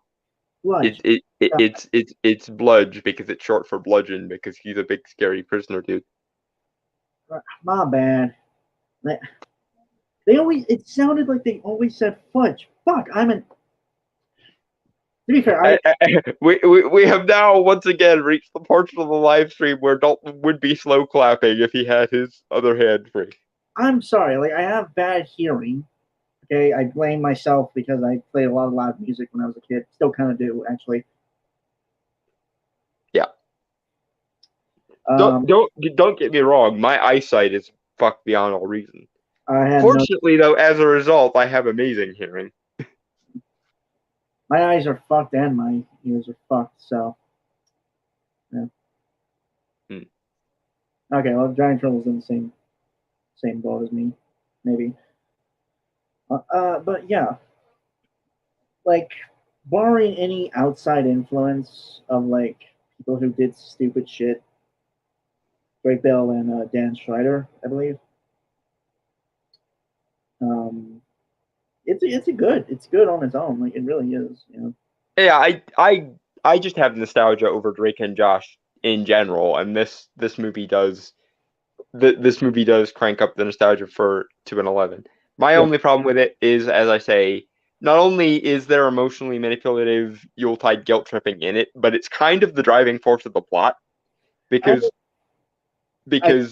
A: Bludge.
B: It's Bludge because it's short for bludgeon because he's a big scary prisoner dude.
A: My bad. It sounded like they always said Fudge. Fuck, to be fair,
B: we have now once again reached the portion of the live stream where Dalton would be slow clapping if he had his other hand free.
A: I'm sorry, like I have bad hearing. Okay, I blame myself because I played a lot of loud music when I was a kid. Still kind of do, actually.
B: Yeah. Don't get me wrong. My eyesight is fucked beyond all reason. Fortunately, though, as a result, I have amazing hearing.
A: My eyes are fucked and my ears are fucked. So, yeah. Okay, well, Giant Turtle's in the same boat as me, maybe. But yeah, like barring any outside influence of like people who did stupid shit, Drake Bell and Dan Schreider, I believe. Um, it's good on its own. Like it really is. You know.
B: Yeah, I just have nostalgia over Drake and Josh in general, and this movie does this movie does crank up the nostalgia to an 11. My
A: Yeah.
B: only problem with it is, as I say, not only is there emotionally manipulative Yuletide guilt tripping in it, but it's kind of the driving force of the plot because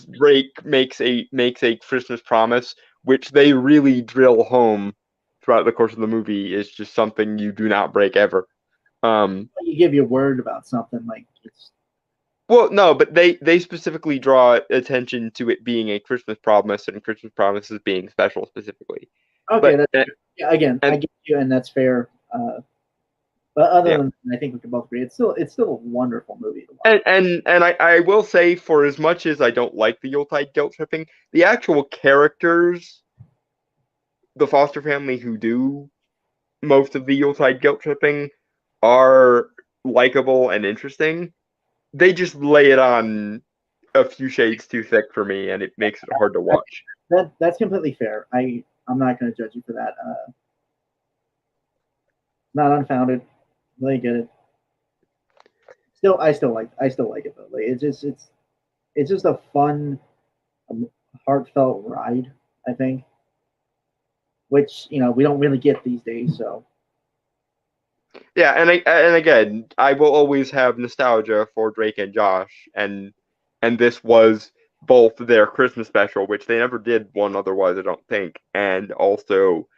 B: Drake makes a Christmas promise, which they really drill home throughout the course of the movie is just something you do not break ever.
A: You give your word about something like it's.
B: Well, no, but they specifically draw attention to it being a Christmas promise and Christmas promises being special specifically.
A: Okay,
B: But
A: yeah, again, I get you, and that's fair. But other than that, I think we can both agree it's still a wonderful movie to watch.
B: And I will say, for as much as I don't like the Yuletide guilt tripping, the actual characters, the foster family who do most of the Yuletide guilt tripping, are likable and interesting. They just lay it on a few shades too thick for me, and it makes it hard to watch.
A: That's completely fair. I'm not going to judge you for that. Not unfounded. Really get it. I still like it though. Like it's just a fun, heartfelt ride. I think, which we don't really get these days. So
B: yeah, and again, I will always have nostalgia for Drake and Josh, and this was both their Christmas special, which they never did one otherwise, I don't think, and also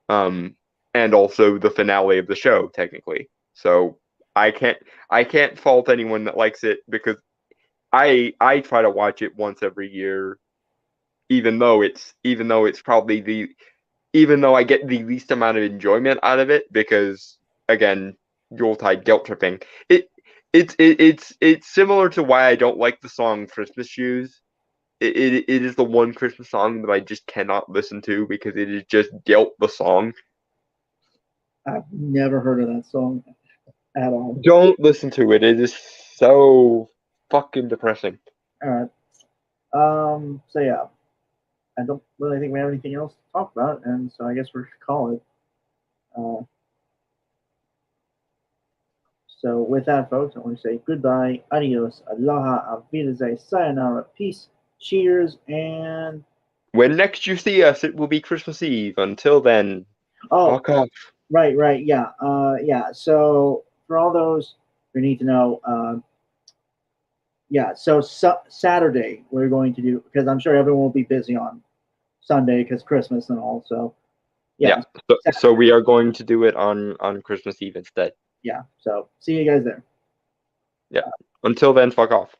B: the finale of the show, technically. So I can't fault anyone that likes it because I try to watch it once every year, even though I get the least amount of enjoyment out of it because again, Yuletide guilt tripping. It's similar to why I don't like the song Christmas Shoes. It is the one Christmas song that I just cannot listen to because it is just guilt the song.
A: I've never heard of that song at all.
B: Don't listen to it. It is so fucking depressing.
A: All right. So yeah, I don't really think we have anything else to talk about, and so I guess we should call it. So with that, folks, I want to say goodbye, adios, aloha, auf Wiedersehen, sayonara, peace, cheers, and
B: when next you see us, it will be Christmas Eve. Until then, fuck off.
A: Right, yeah. So for all those who need to know, so Saturday we're going to do because I'm sure everyone will be busy on Sunday because Christmas and all. So
B: so we are going to do it on Christmas Eve instead.
A: Yeah. So see you guys there.
B: Yeah. Until then, fuck off.